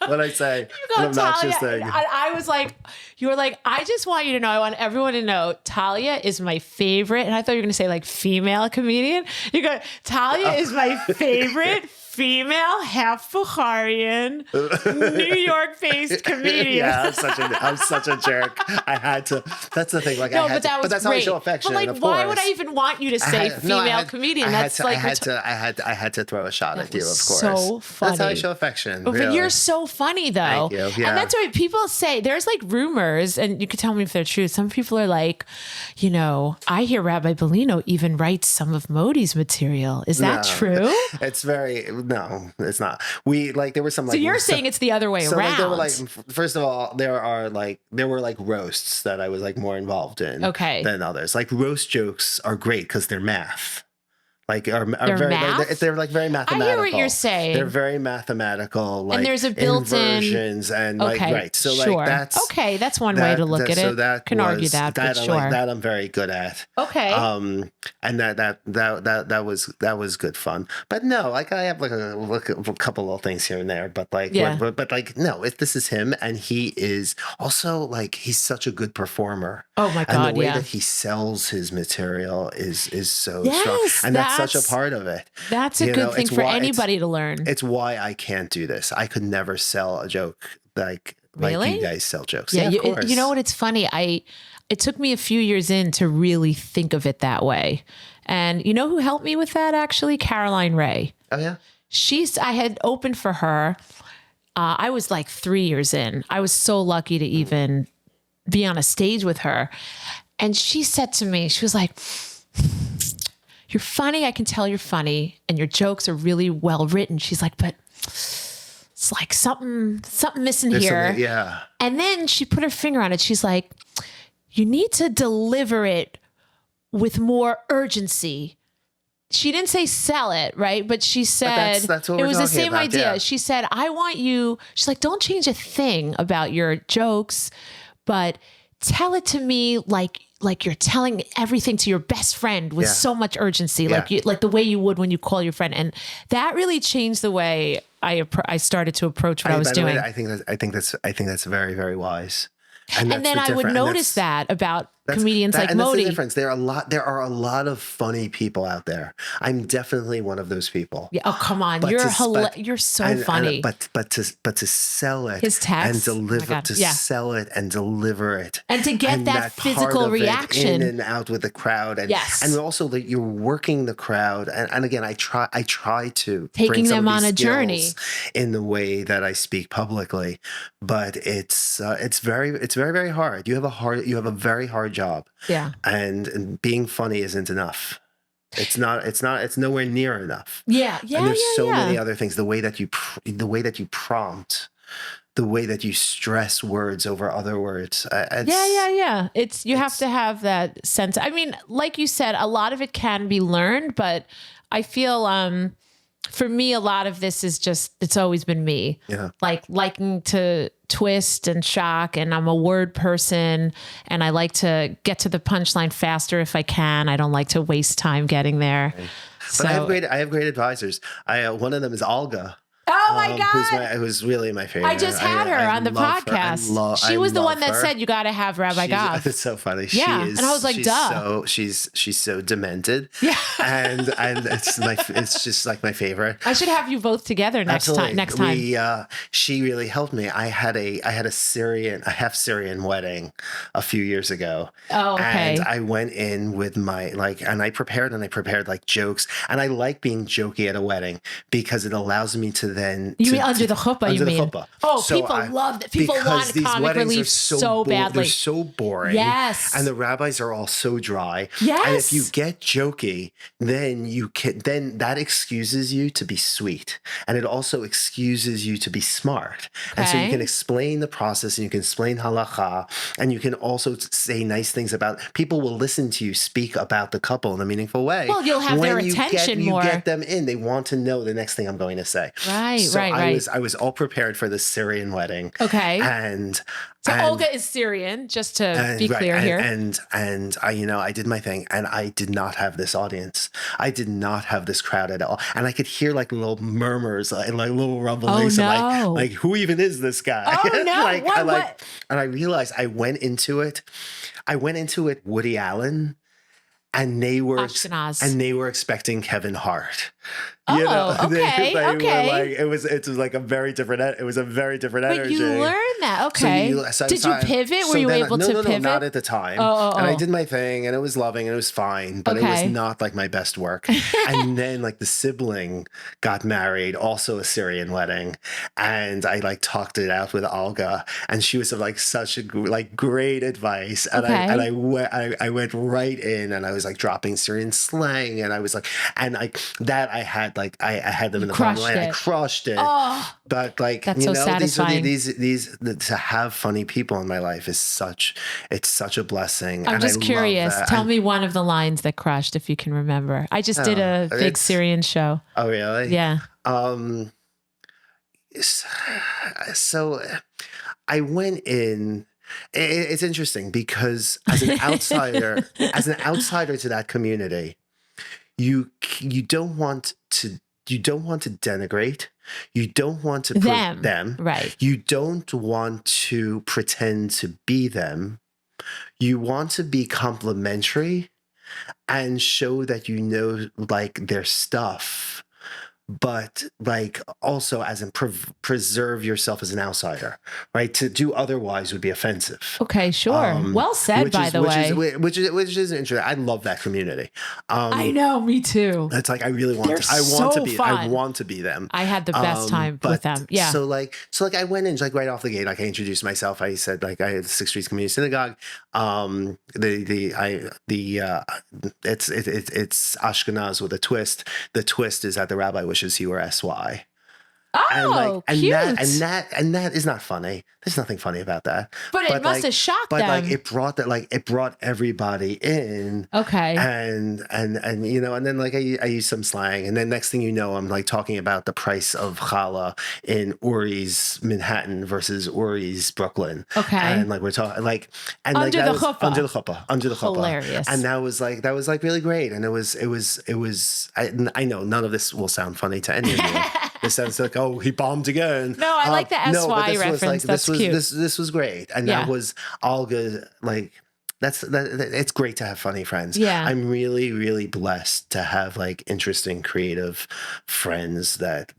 What'd I say? You go, Talia. I was like, you were like, I just want you to know, I want everyone to know, Talia is my favorite. And I thought you were going to say like female comedian. You go, Talia is my favorite female, half Bukharian, New York-based comedian. Yeah, I'm such a jerk. I had to. That's the thing. Like, no, but that was that's great. how I show affection. But like, why would I even want you to say female comedian? That's like I had to throw a shot at you. Of course, so funny. That's how I show affection. But you're so funny, though. Thank you. Yeah. And that's what people say. There's like rumors, and you can tell me if they're true. Some people are like, I hear Rabbi Bellino even writes some of Modi's material. Is that true? It's very. No, it's not. There were some. So you're saying it's the other way around. Like, there were first of all, there were like roasts that I was like more involved in than others. Like roast jokes are great because they're math. Like they're like very mathematical. I hear what you're saying. They're very mathematical. Like, and there's a built-in inversions and right. So like that's one way to look at it. So that can argue that, but sure. That I'm very good at. Okay. And that was good fun. But no, like I have like a couple little things here and there. But like but like no, this is him, and he is also like he's such a good performer. Oh my God! And the way that he sells his material is so strong, and that's such a part of it. That's a good thing for anybody to learn. It's why I can't do this. I could never sell a joke like you guys sell jokes. Yeah, of course. You know what? It's funny. It took me a few years in to really think of it that way. And you know who helped me with that? Actually, Caroline Ray. Oh yeah. I had opened for her. I was like 3 years in. I was so lucky to even be on a stage with her. And she said to me, she was like, "You're funny. I can tell you're funny. And your jokes are really well written." She's like, "But it's like something missing here." Yeah. And then she put her finger on it. She's like, "You need to deliver it with more urgency." She didn't say sell it, right? But she said, that's what it was the same about, idea. Yeah. She said, "I want you," she's like, "Don't change a thing about your jokes, but tell it to me like you're telling everything to your best friend with so much urgency, like the way you would when you call your friend." And that really changed the way I started to approach what I was doing. I think that's very, very wise. And then I would notice that about comedians like Modi. That's the difference. There are a lot of funny people out there. I'm definitely one of those people. Yeah. Oh, come on. You're so funny. But to sell it his text, and deliver sell it and deliver it. And to get that physical reaction in and out with the crowd. And and also that you're working the crowd. And again, I try to taking them on a journey in the way that I speak publicly. But it's very, very hard. You have a very hard job. Yeah. And being funny isn't enough. It's nowhere near enough. Yeah. And there's so many other things. The way that you prompt, the way that you stress words over other words. Yeah. You have to have that sense. I mean, like you said, a lot of it can be learned, but I feel, for me, a lot of this is it's always been me. Yeah. Like liking to twist and shock, and I'm a word person, and I like to get to the punchline faster if I can. I don't like to waste time getting there. Right. But I have great advisors. One of them is Olga. Oh my God. Who's really my favorite. I just had her on the podcast. She was the one that said you got to have Rabbi Gav. It's so funny. Yeah. And I was like, duh. She's so demented. Yeah. And it's just like my favorite. I should have you both together next time. She she really helped me. I had a half Syrian wedding a few years ago. Oh, okay. And I went in with my and I prepared like jokes, and I like being jokey at a wedding because it allows me to then. You mean under the chuppah? Under the chuppah. Oh, so people love that. People want comic relief so badly. They're so boring. Yes. And the rabbis are all so dry. Yes. And if you get jokey, then that excuses you to be sweet, and it also excuses you to be smart. Okay. And so you can explain the process, and you can explain halakha, and you can also say nice things about. People will listen to you speak about the couple in a meaningful way. Well, you'll have their attention more. You get them in. They want to know the next thing I'm going to say. Right, so right. I was all prepared for this Syrian wedding. Okay. So and Olga is Syrian, just to be clear here. And I did my thing, and I did not have this audience. I did not have this crowd at all. And I could hear like little murmurs and like little rumblings of like who even is this guy? Oh no! What? And I realized I went into it Woody Allen, and they were Ashkenaz. And they were expecting Kevin Hart. Okay. They were like, it was like a very different. It was a very different energy. But you learned that, okay? Did you pivot? Were you able to pivot? No, not at the time. And I did my thing, and it was loving, and it was fine, but it was not like my best work. And then like the sibling got married, also a Syrian wedding, and I like talked it out with Olga, and she was like such a great advice, and I went right in, and I was like dropping Syrian slang, and I was like, and I had them in the bottom line. I crushed it. Oh, but like, that's so satisfying. These to have funny people in my life is such a blessing. I'm just curious. Tell me one of the lines that crushed, if you can remember. I just did a big Syrian show. Oh, really? Yeah. So I went in. It's interesting because as an outsider, to that community, you don't want to denigrate. You don't want to put them. Right. You don't want to pretend to be them. You want to be complimentary and show that you know like their stuff, but like also as in preserve yourself as an outsider, right? To do otherwise would be offensive. Okay, sure. Well said, by the way. Which is interesting. I love that community. I know, me too. It's like I really want to. I want to be them. I had the best time with them. Yeah. So I went in like right off the gate. Like I introduced myself. I said like I had the Sixth Street Community Synagogue. It's Ashkenaz with a twist. The twist is that the rabbi wishes he were SY. Oh, cute. And that is not funny. There's nothing funny about that. But it must have shocked them. But it brought everybody in. Okay. And and then like I use some slang, and then next thing you know, I'm like talking about the price of challah in Uri's Manhattan versus Uri's Brooklyn. Okay. And like we're talking like under the chuppah. Hilarious. And that was like really great. And it was I know none of this will sound funny to any of you. It sounds like, oh, he bombed again. No, I like the SY reference. That's cute. This was great. And that was Olga, like, it's great to have funny friends. Yeah. I'm really, really blessed to have like interesting, creative friends that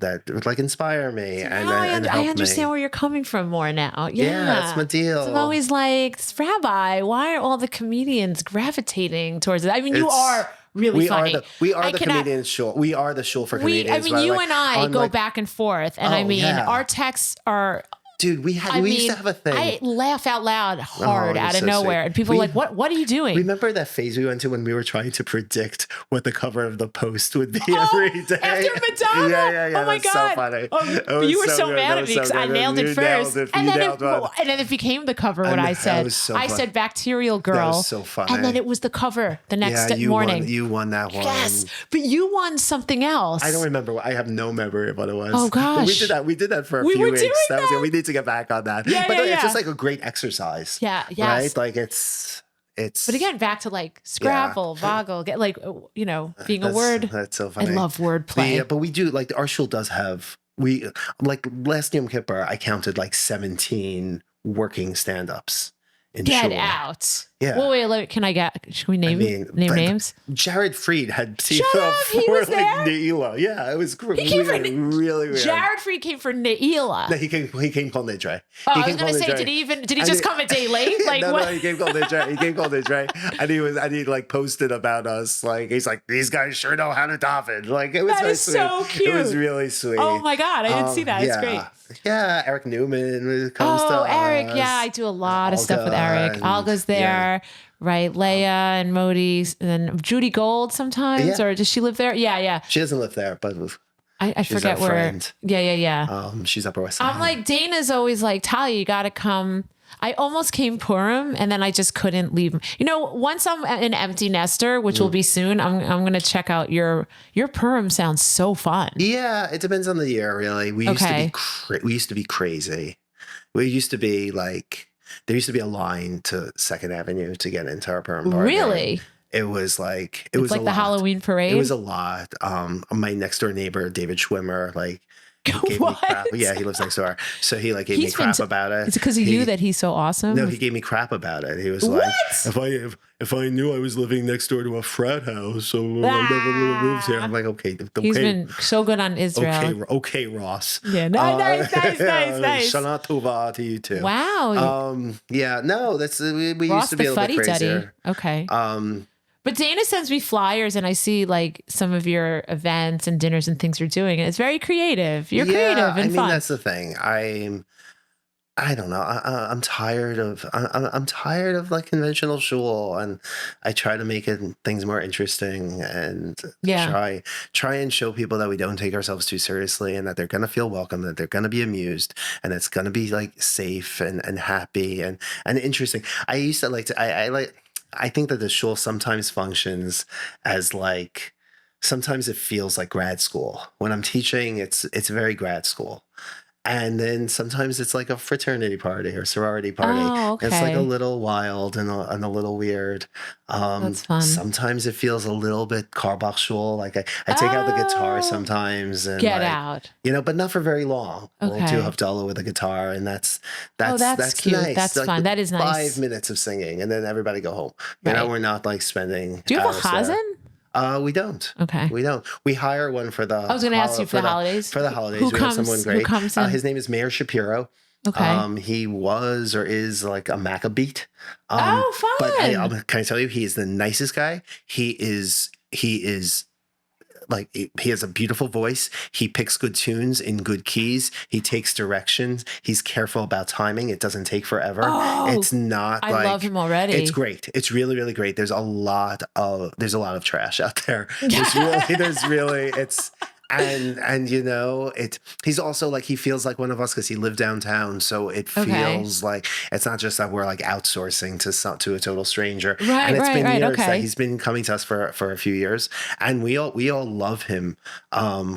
like inspire me and help I understand where you're coming from more now. Yeah, that's my deal. So I'm always like, Rabbi, why are all the comedians gravitating towards it? I mean, you are really funny. We are the comedian shul. We are the shul for comedians. I mean, you and I go back and forth, and our texts are. Dude, we used to have a thing. I laugh out loud hard out of nowhere. And people are like, what are you doing? Remember that phase we went to when we were trying to predict what the cover of the Post would be every day? After Madonna? Yeah. Oh my God. So funny. You were so mad at me because I nailed it first. And then it became the cover what I said. I said Bacterial Girl. That was so funny. And then it was the cover the next morning. You won that one. Yes. But you won something else. I don't remember. I have no memory of what it was. Oh gosh. But we did that for a few weeks. We need to get back on that. It's just like a great exercise. Yeah. Yes. Right? Like it's. But again, back to like Scrabble, Voggle, get like being a word. That's so funny. I love wordplay. But we do like our shul does have like last Yom Kippur I counted like 17 working stand-ups in shul. Get out. Yeah. Well, wait, can should we name names? Jared Fried had Shut up, he was there? Neila. Yeah, it was really weird. Jared Fried came for Neila. No, he came called Nidre. Oh, I was going to say, did he just come a day late? Like, no, he came called Nidre. He came called Nidre. And he like posted about us. Like, he's like, these guys sure know how to daven. Like, it was that is sweet. So cute. It was really sweet. Oh my God, I didn't see that. It's great. Yeah, Eric Newman comes to us. Eric. Yeah, I do a lot of stuff with Eric. Olga's there, right? Leia and Modi, and then Judy Gold sometimes, or does she live there? Yeah. She doesn't live there, but I forget where. Friend. Yeah. She's Upper West Side. I'm like, Dana's always like, Talia, you got to come. I almost came Purim, and then I just couldn't leave. Once I'm an empty nester, which will be soon, I'm going to check out your Purim. Sounds so fun. Yeah, it depends on the year, really. We used to be crazy. We used to be like, there used to be a line to 2nd Avenue to get into our Purim party. Really? It was like it was like the Halloween parade. It was a lot. My next door neighbor, David Schwimmer, like. Gave me crap. Yeah, he lives next door. So he like gave me crap about it. It's because of you that he's so awesome? No, he gave me crap about it. He was like, if I knew I was living next door to a frat house, so I never moved here. I'm like, okay. He's been so good on Israel. Okay, Ross. Yeah, nice. Shana Tova to you too. Wow. Yeah, no, that's we Ross, used to be a little bit crazier. Okay. But Dana sends me flyers and I see like some of your events and dinners and things you're doing. And it's very creative. You're creative and fun. That's the thing. I don't know. I'm tired of I'm tired of like conventional shul, and I try to make things more interesting and try and show people that we don't take ourselves too seriously, and that they're gonna feel welcome, that they're gonna be amused, and it's gonna be like safe and happy and interesting. I used to like to I think that the shul sometimes functions as like, sometimes it feels like grad school. When I'm teaching, it's very grad school. And then sometimes it's like a fraternity party or sorority party. Oh, okay. It's like a little wild and a little weird. That's fun. Sometimes it feels a little bit Karbach shul. Like I take out the guitar sometimes. And get out. But not for very long. Okay. We'll do Havdalah with a guitar, and that's cute. nice. That's like fun. That is nice. 5 minutes of singing, and then everybody go home. Right. We're not like spending. Do you have a chazan? We don't. Okay. We don't. We hire one for the. I was going to ask you for the holidays. For the holidays, we have someone great. Who comes in? His name is Meir Shapiro. Okay. He was or is like a Maccabite. Oh, fun! But can I tell you, he is the nicest guy. He is like, he has a beautiful voice. He picks good tunes in good keys. He takes directions. He's careful about timing. It doesn't take forever. It's not I love him already. It's great. It's really, really great. There's a lot of trash out there. It's and he's also like, he feels like one of us because he lived downtown, so it feels like it's not just that we're like outsourcing to a total stranger. Right, and it's been years okay. that he's been coming to us for a few years, and we all love him.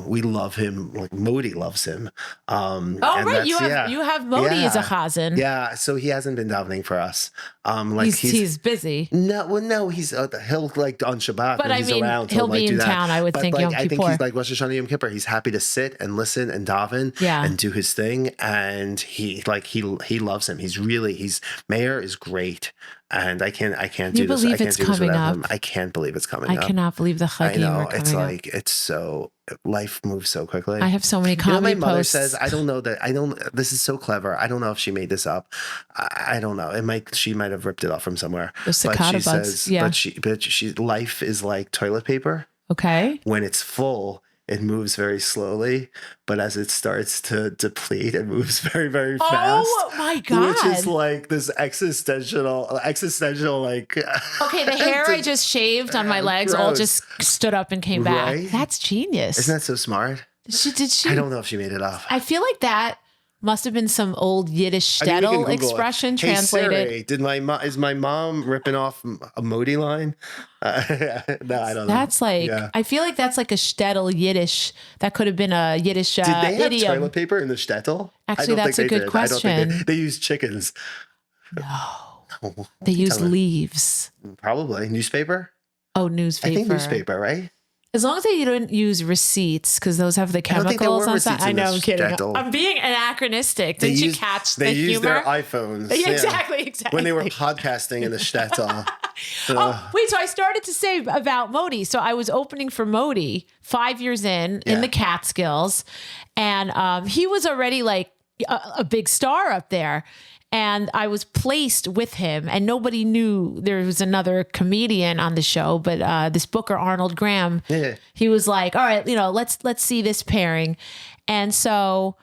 We love him. Like Modi loves him. Right, you have Modi as a chazan. Yeah, so he hasn't been davening for us. He's busy. No, he's he'll like on Shabbat. But he's around, he'll be in town. I would think Yom Kippur. I think he's like Rosh Hashanah, Yom Kippur. He's happy to sit and listen and daven and do his thing, and he loves him. Meir is great, and I can't do this. I can't do this without him. I can't believe it's coming up. I cannot believe the chagim. I know, are coming up. It's so, life moves so quickly. I have so many comedy my mother posts. says, this is so clever. I don't know if she made this up. I don't know. She might have ripped it off from somewhere. The cicada bugs. But she life is like toilet paper. Okay. When it's full, it moves very slowly, but as it starts to deplete, it moves very, very fast. Oh my God. Which is like this existential like. Okay, the hair I just shaved on my legs all just stood up and came back. Right? That's genius. Isn't that so smart? Did she? I don't know if she made it up. I feel like that must have been some old Yiddish shtetl expression translated. Hey Siri, is my mom ripping off a Modi line? No, I don't know. That's like, I feel like that's like a shtetl Yiddish. That could have been a Yiddish Did they have idiom. toilet paper in the shtetl? Actually, that's a good question. I don't think they use chickens. No. They use leaves. Probably. Newspaper? Oh, newspaper. I think newspaper, right? As long as you don't use receipts, because those have the chemicals on side. I know, I'm kidding. I'm being anachronistic. Did you catch the humor? They used their iPhones. Yeah, exactly. When they were podcasting in the shtetl. Wait, so I started to say about Modi. So I was opening for Modi 5 years in the Catskills. And he was already like a big star up there. And I was placed with him, and nobody knew there was another comedian on the show. But this booker, Arnold Graham, he was like, "All right, let's see this pairing." And so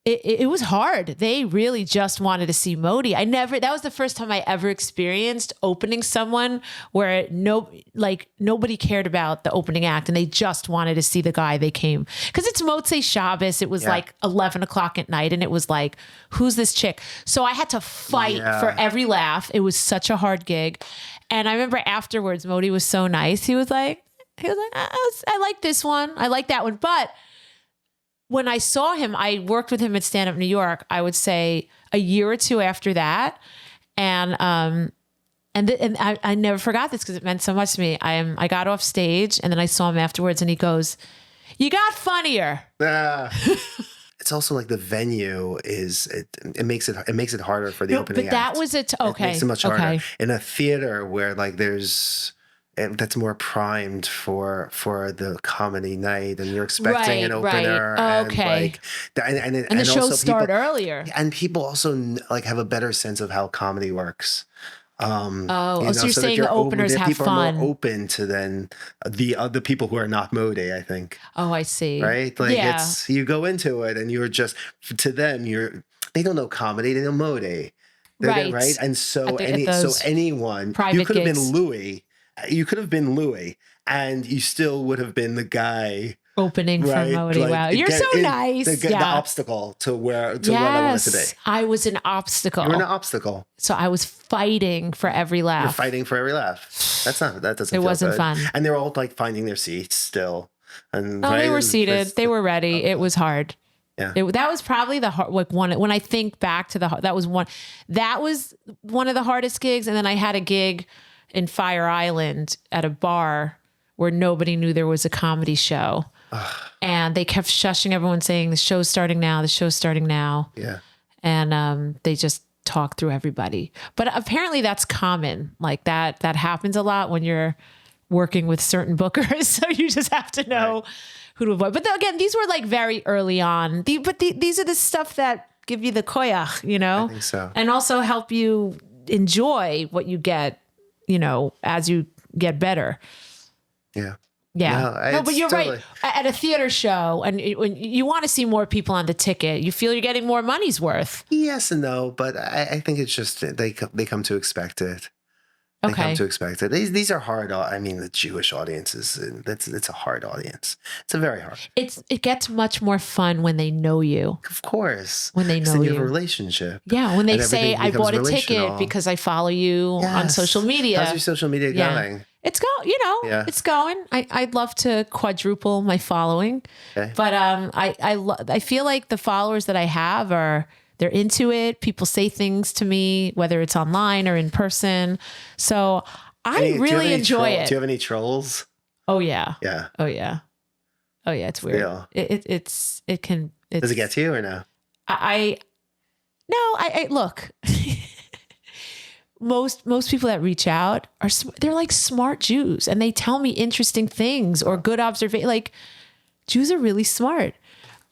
it was hard. They really just wanted to see Modi. That was the first time I ever experienced opening someone where nobody cared about the opening act and they just wanted to see the guy they came. Cause it's Motzei Shabbos. It was like 11 o'clock at night and it was like, who's this chick? So I had to fight for every laugh. It was such a hard gig. And I remember afterwards, Modi was so nice. He was like, I like this one. I like that one. But when I saw him, I worked with him at Stand Up New York, I would say a year or two after that. And I never forgot this because it meant so much to me. I got off stage and then I saw him afterwards and he goes, "You got funnier." It's also like the venue it makes it harder for the opening act. But that was it. Okay. It makes it much harder. In a theater where like that's more primed for the comedy night, and you're expecting an opener, and the shows start earlier, and people also like have a better sense of how comedy works. So you're saying the openers have people fun. Are more open to then the other people who are not Modi, I think. Oh, I see. Right, like it's you go into it and you're just to them they don't know comedy, they know Modi, right? And so anyone you could have been Louis. You could have been Louis, and you still would have been the guy opening for Modi. Like, wow, you're so nice. The obstacle to where I wanted to be. I was an obstacle. You were an obstacle. So I was fighting for every laugh. You're fighting for every laugh. That doesn't. It wasn't fun. And they're all like finding their seats still. And they were seated. They were ready. It was hard. Yeah. That was probably the hard, like one, when I think back to that was one of the hardest gigs. And then I had a gig in Fire Island at a bar where nobody knew there was a comedy show. And they kept shushing everyone saying, the show's starting now. Yeah. And they just talked through everybody. But apparently that's common. Like that happens a lot when you're working with certain bookers. So you just have to know who to avoid. But again, these were like very early on. These are the stuff that give you the koyach, I think so. And also help you enjoy what you get, as you get better. Yeah. Yeah. No, but you're right. At a theater show, and when you want to see more people on the ticket, you feel you're getting more money's worth. Yes and no, but I think it's just they come to expect it. They come to expect it. These are hard. I mean, the Jewish audiences, it's a hard audience. It's a very hard. It gets much more fun when they know you. Of course. When they know then you. You have a relationship. Yeah, when they say, I bought a ticket because I follow you on social media. How's your social media going? It's going, it's going. I'd love to quadruple my following. Okay. But I feel like the followers that I have they're into it. People say things to me, whether it's online or in person. So I really enjoy it. Do you have any trolls? Oh yeah. Yeah. Oh yeah. Oh yeah. It's weird. Real. It can. Does it get to you or no? I look. Most people that reach out they're like smart Jews, and they tell me interesting things or good observation. Like Jews are really smart.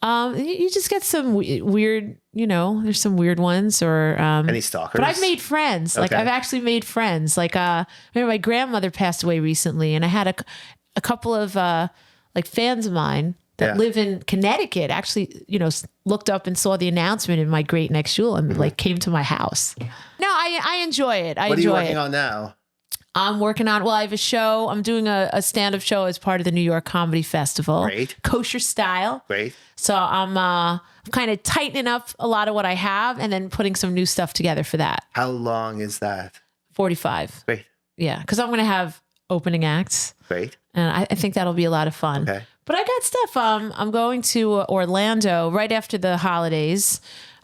You just get some weird, there's some weird ones or, any stalkers, but I've made friends. Okay. Like I've actually made friends. Like, remember my grandmother passed away recently, and I had a couple of, like fans of mine that live in Connecticut actually, looked up and saw the announcement in my great next shul and like came to my house. No, I enjoy it. What are you working on now? I'm working on, I have a show. I'm doing a stand-up show as part of the New York Comedy Festival. Great. Kosher style. Great. So I'm kind of tightening up a lot of what I have and then putting some new stuff together for that. How long is that? 45. Great. Yeah, because I'm going to have opening acts. Great. And I think that'll be a lot of fun. Okay. But I got stuff. I'm going to Orlando right after the holidays.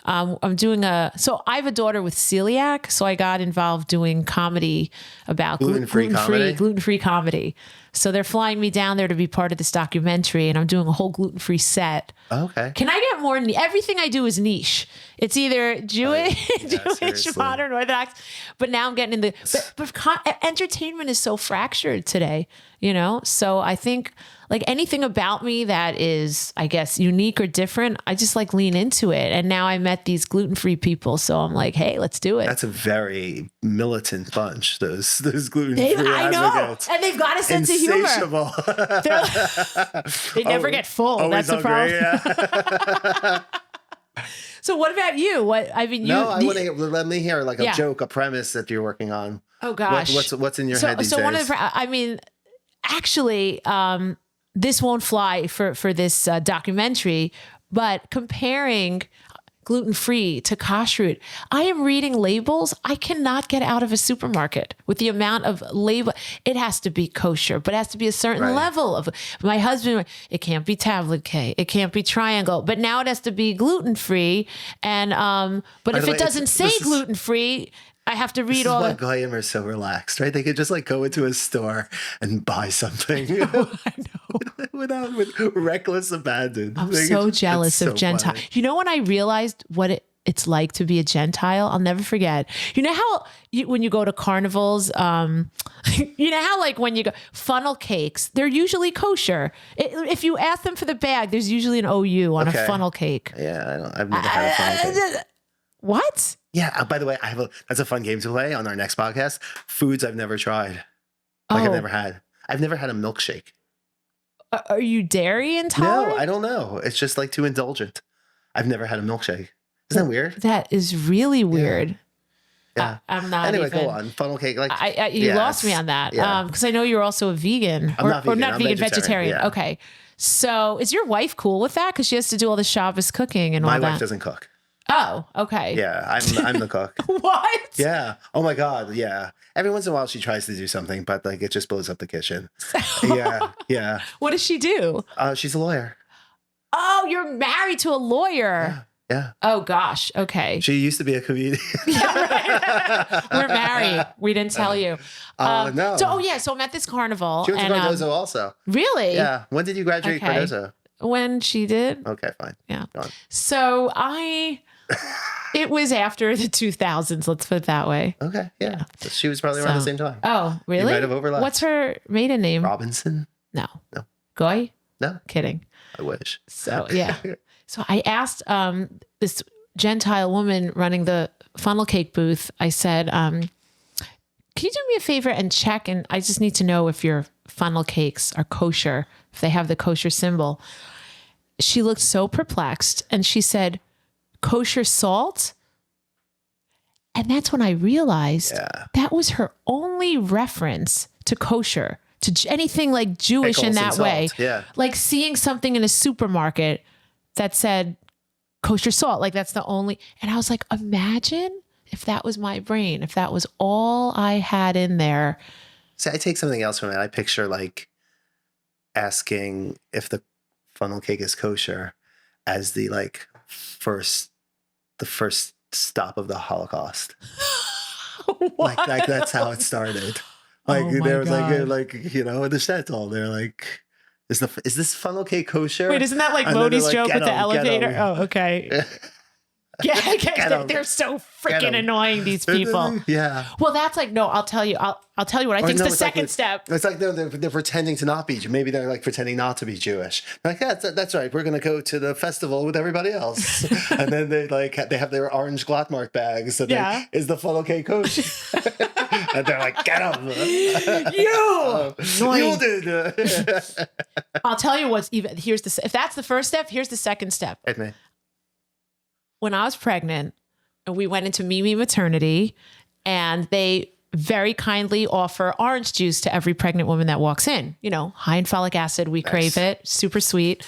I'm doing so I have a daughter with celiac, so I got involved doing comedy about gluten-free comedy. So they're flying me down there to be part of this documentary, and I'm doing a whole gluten-free set. Okay. Can I get more? Everything I do is niche. It's either Jewish, modern, Orthodox, but now I'm getting in the, but entertainment is so fractured today, you know? So I think like anything about me that is, I guess, unique or different, I just like lean into it. And now I met these gluten-free people. So I'm like, hey, let's do it. That's a very militant bunch, those gluten-free I know. advocates. And they've got a sense of humor. They never get full. That's the problem. Yeah. So what about you? I want to let me hear like a joke, a premise that you're working on. Oh gosh. What's in your head these days? One of the, actually, this won't fly for this documentary, but comparing gluten-free to kashrut, I am reading labels I cannot get out of a supermarket with the amount of label. It has to be kosher, but it has to be a certain level of. My husband, it can't be tablet K, it can't be triangle, but now it has to be gluten-free. And but if it doesn't say gluten-free, I have to read all. This is why Goyim are so relaxed, right? They could just like go into a store and buy something. I know. with reckless abandon. I'm so jealous of Gentile. You know when I realized what it's like to be a Gentile? I'll never forget. You know how when you go to carnivals, you know how like when you go funnel cakes, they're usually kosher. If you ask them for the bag, there's usually an OU on a funnel cake. Yeah, I've never had a funnel cake. What? Yeah. By the way, that's a fun game to play on our next podcast. Foods I've never tried. I've never had. I've never had a milkshake. Are you dairy intolerant? No, I don't know. It's just like too indulgent. I've never had a milkshake. Isn't that weird? That is really weird. Yeah. I'm not. Anyway, go on. Funnel cake. Like you lost me on that. Because I know you're also a vegan. I'm not vegan. Or not vegetarian. Yeah. Okay. So is your wife cool with that? Because she has to do all the Shabbos cooking and all that. My wife doesn't cook. Oh, okay. Yeah, I'm the cook. What? Yeah. Oh my God. Yeah. Every once in a while she tries to do something, but like it just blows up the kitchen. Yeah. What does she do? She's a lawyer. Oh, you're married to a lawyer. Yeah. Oh gosh. Okay. She used to be a comedian. Yeah, right. We're married. We didn't tell you. No. So I'm at this carnival. She went to Cardozo also. Really? Yeah. When did you graduate Cardozo? When she did. Okay, fine. Yeah. So it was after the 2000s, let's put it that way. Okay, yeah. So she was probably around the same time. Oh, really? You might have overlapped. What's her maiden name? Robinson? No. No. Goy? No. Kidding. I wish. So, yeah. So I asked this Gentile woman running the funnel cake booth, I said, can you do me a favor and check? And I just need to know if your funnel cakes are kosher, if they have the kosher symbol. She looked so perplexed and she said, kosher salt? And that's when I realized that was her only reference to kosher, to anything like Jewish in that way. Yeah. Like seeing something in a supermarket that said kosher salt, like that's the only, and I was like, imagine if that was my brain, if that was all I had in there. So I take something else from it. I picture like asking if the funnel cake is kosher as the first stop of the Holocaust. like that's how it started. Like there was in the shtetl, they're like, is this funnel cake kosher? Wait, isn't that like Modi's joke with the elevator? Oh, okay. Yeah, they're so freaking annoying, these people. Yeah. Well, that's like, no, I'll tell you what I think is the second step. It's like they're pretending to not be. Maybe they're like pretending not to be Jewish. Like, yeah, that's right. We're going to go to the festival with everybody else. And then they have their orange Glottmark bags. So is the funnel cake kosher? And they're like, get them. You did. I'll tell you what's even, if that's the first step, here's the second step. Hit me. When I was pregnant, we went into Mimi maternity and they very kindly offer orange juice to every pregnant woman that walks in, high in folic acid. We crave it. Super sweet.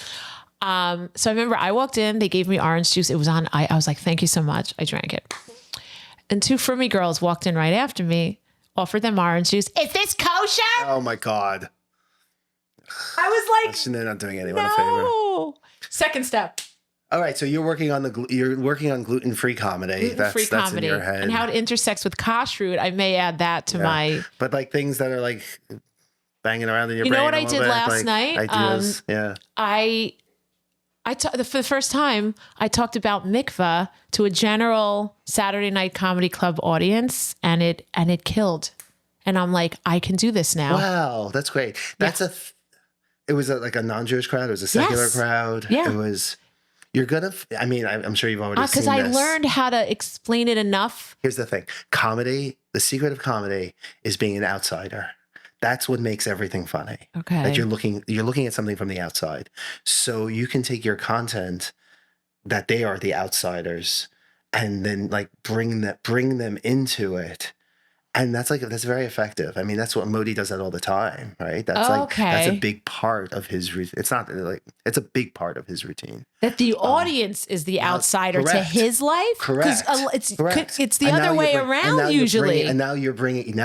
So I remember I walked in, they gave me orange juice. It was on, I was like, thank you so much. I drank it. And two Fermi girls walked in right after me, offered them orange juice. Is this kosher? Oh my God. I was like, they're not doing anyone a favor. Second step. All right, so you're working on gluten-free comedy. That's in your head, and how it intersects with kashrut. I may add that to my. But like things that are like banging around in your brain? You know what I did last night? Ideas? Yeah. For the first time, I talked about mikvah to a general Saturday night comedy club audience, and it killed. And I'm like, I can do this now. Wow, that's great. It was like a non-Jewish crowd. It was a secular crowd. Yeah. It was. I'm sure you've already seen this. Because I learned how to explain it enough. Here's the thing. Comedy, the secret of comedy is being an outsider. That's what makes everything funny. Okay. That you're looking at something from the outside. So you can take your content that they are the outsiders and then like bring them into it. And that's very effective. I mean, that's what Modi does that all the time, right? That's a big part of his routine. It's a big part of his routine. That the audience is the outsider to his life? Correct. It's the other way around usually. And now you're bringing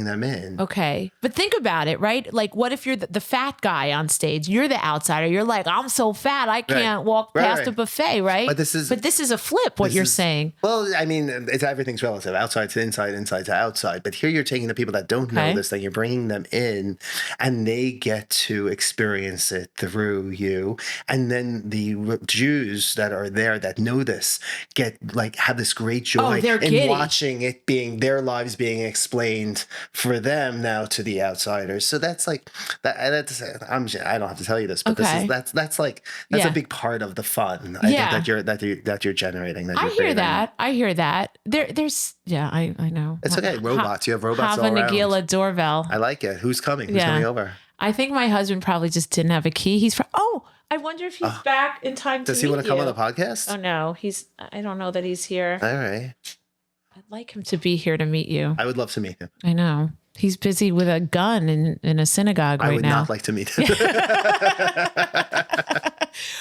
them in. Okay. But think about it, right? Like, what if you're the fat guy on stage? You're the outsider. You're like, I'm so fat, I can't walk past a buffet, right? But this is a flip, what you're saying. Well, I mean, everything's relative. Outside to inside, inside to outside. But here you're taking the people that don't know this thing, you're bringing them in, and they get to experience it through you. And then the Jews that are there that know this have this great joy in watching it their lives being explained for them now to the outsiders. So that's like that. I don't have to tell you this, but that's a big part of the fun. I think that you're generating. I hear that. There's I know. It's okay. Robots. You have robots all around. Have a Nagila doorbell. I like it. Who's coming? Who's coming over? I think my husband probably just didn't have a key. I wonder if he's back in time to meet you. Does he want to come on the podcast? Oh, no. I don't know that he's here. All right. I'd like him to be here to meet you. I would love to meet him. I know. He's busy with a gun in a synagogue right now. I would not like to meet him.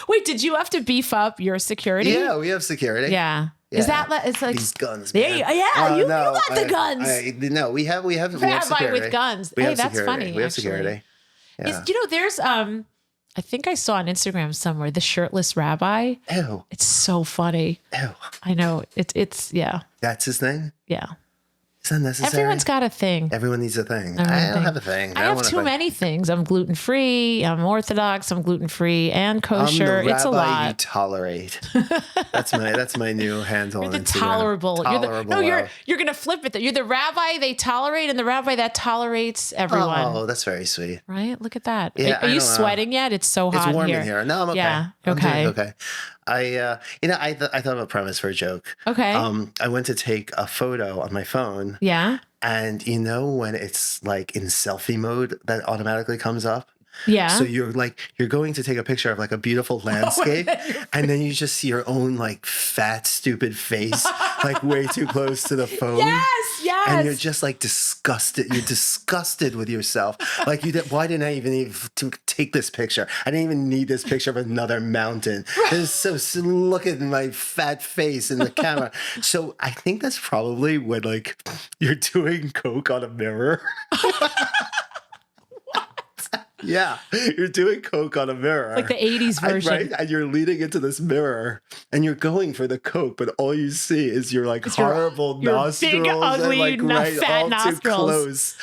Wait, did you have to beef up your security? Yeah, we have security. Yeah. Is that it's like these guns? Man. You got the guns. No, we have security with guns. Hey, that's security. funny. We have security. Yeah. There's I think I saw on Instagram somewhere the shirtless rabbi. Ew. It's so funny. Ew. I know. It's That's his thing? Yeah. Is that necessary? Everyone's got a thing. Everyone needs a thing. I don't have a thing. I have too many things. I'm gluten-free. I'm Orthodox. I'm gluten-free and kosher. I'm the it's a rabbi lot. You tolerate. That's my new handle. You're the on Instagram. Tolerable. You're gonna flip it. You're the rabbi they tolerate and the rabbi that tolerates everyone. Oh, that's very sweet. Right? Look at that. Yeah, Are you sweating yet? It's so hot here. It's warm in here. No, I'm okay. Yeah. Okay. Okay. I thought of a premise for a joke. Okay. I went to take a photo on my phone. Yeah. And when it's like in selfie mode, that automatically comes up. Yeah. So you're going to take a picture of like a beautiful landscape, and then you just see your own like fat, stupid face, like way too close to the phone. Yes. And you're just like disgusted. You're disgusted with yourself. Like why didn't I even need to take this picture? I didn't even need this picture of another mountain. So look at my fat face in the camera. So I think that's probably when like you're doing coke on a mirror. Yeah, you're doing coke on a mirror. Like the 80s version. Right? And you're leaning into this mirror and you're going for the coke, but all you see is your like horrible nostrils. Big, ugly, and like fat all nostrils. Too close.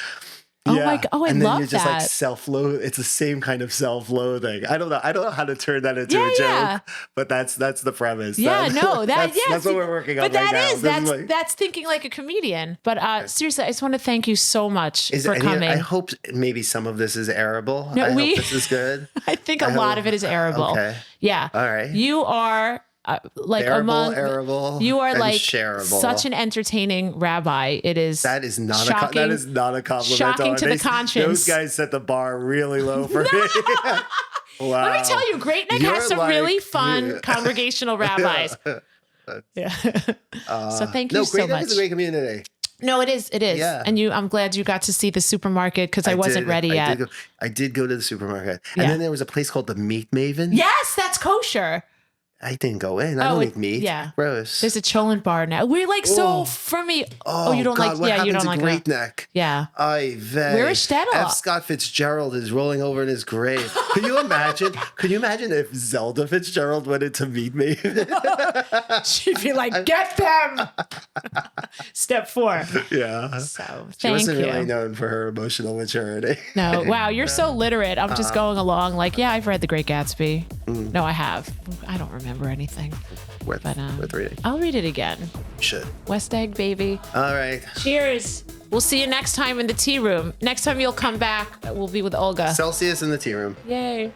Oh my God. Oh, I love that. And then you're just like self-loathing. It's the same kind of self-loathing. I don't know how to turn that into a joke, but that's the premise. That's what we're working on right now. That's thinking like a comedian. But seriously, I just want to thank you so much for coming. I hope maybe some of this is airable. I hope this is good. I think a lot of it is airable. Okay. Yeah. All right. You are bearable, you are like shareable. Such an entertaining rabbi. It is. That is not shocking, a compliment. Shocking to the conscience. Those guys set the bar really low for me. Wow. Let me tell you, Great Neck has some really fun congregational rabbis. Yeah. So thank you so much. Great Neck is a great community. No, it is. It is. Yeah. And I'm glad you got to see the supermarket because I wasn't ready yet. I did go to the supermarket. And then there was a place called the Meat Maven. Yes, that's kosher. I didn't go in. I don't eat meat. Yeah. Gross. There's a Cholent bar now. We're like so frummy. Oh, you don't God, like, what you don't happened like to Great Neck? Yeah. Where is Shtetl? F. Scott Fitzgerald is rolling over in his grave. Could you imagine? If Zelda Fitzgerald went in to meet me? She'd be like, get them. Step 4. Yeah. So she wasn't really known for her emotional maturity. No. Wow. You're so literate. I'm just going along like, yeah, I've read The Great Gatsby. No, I have. I don't remember anything. Worth reading. I'll read it again. Should. West Egg, baby. All right. Cheers. We'll see you next time in the tea room. Next time you'll come back, we'll be with Olga. Celsius in the tea room. Yay.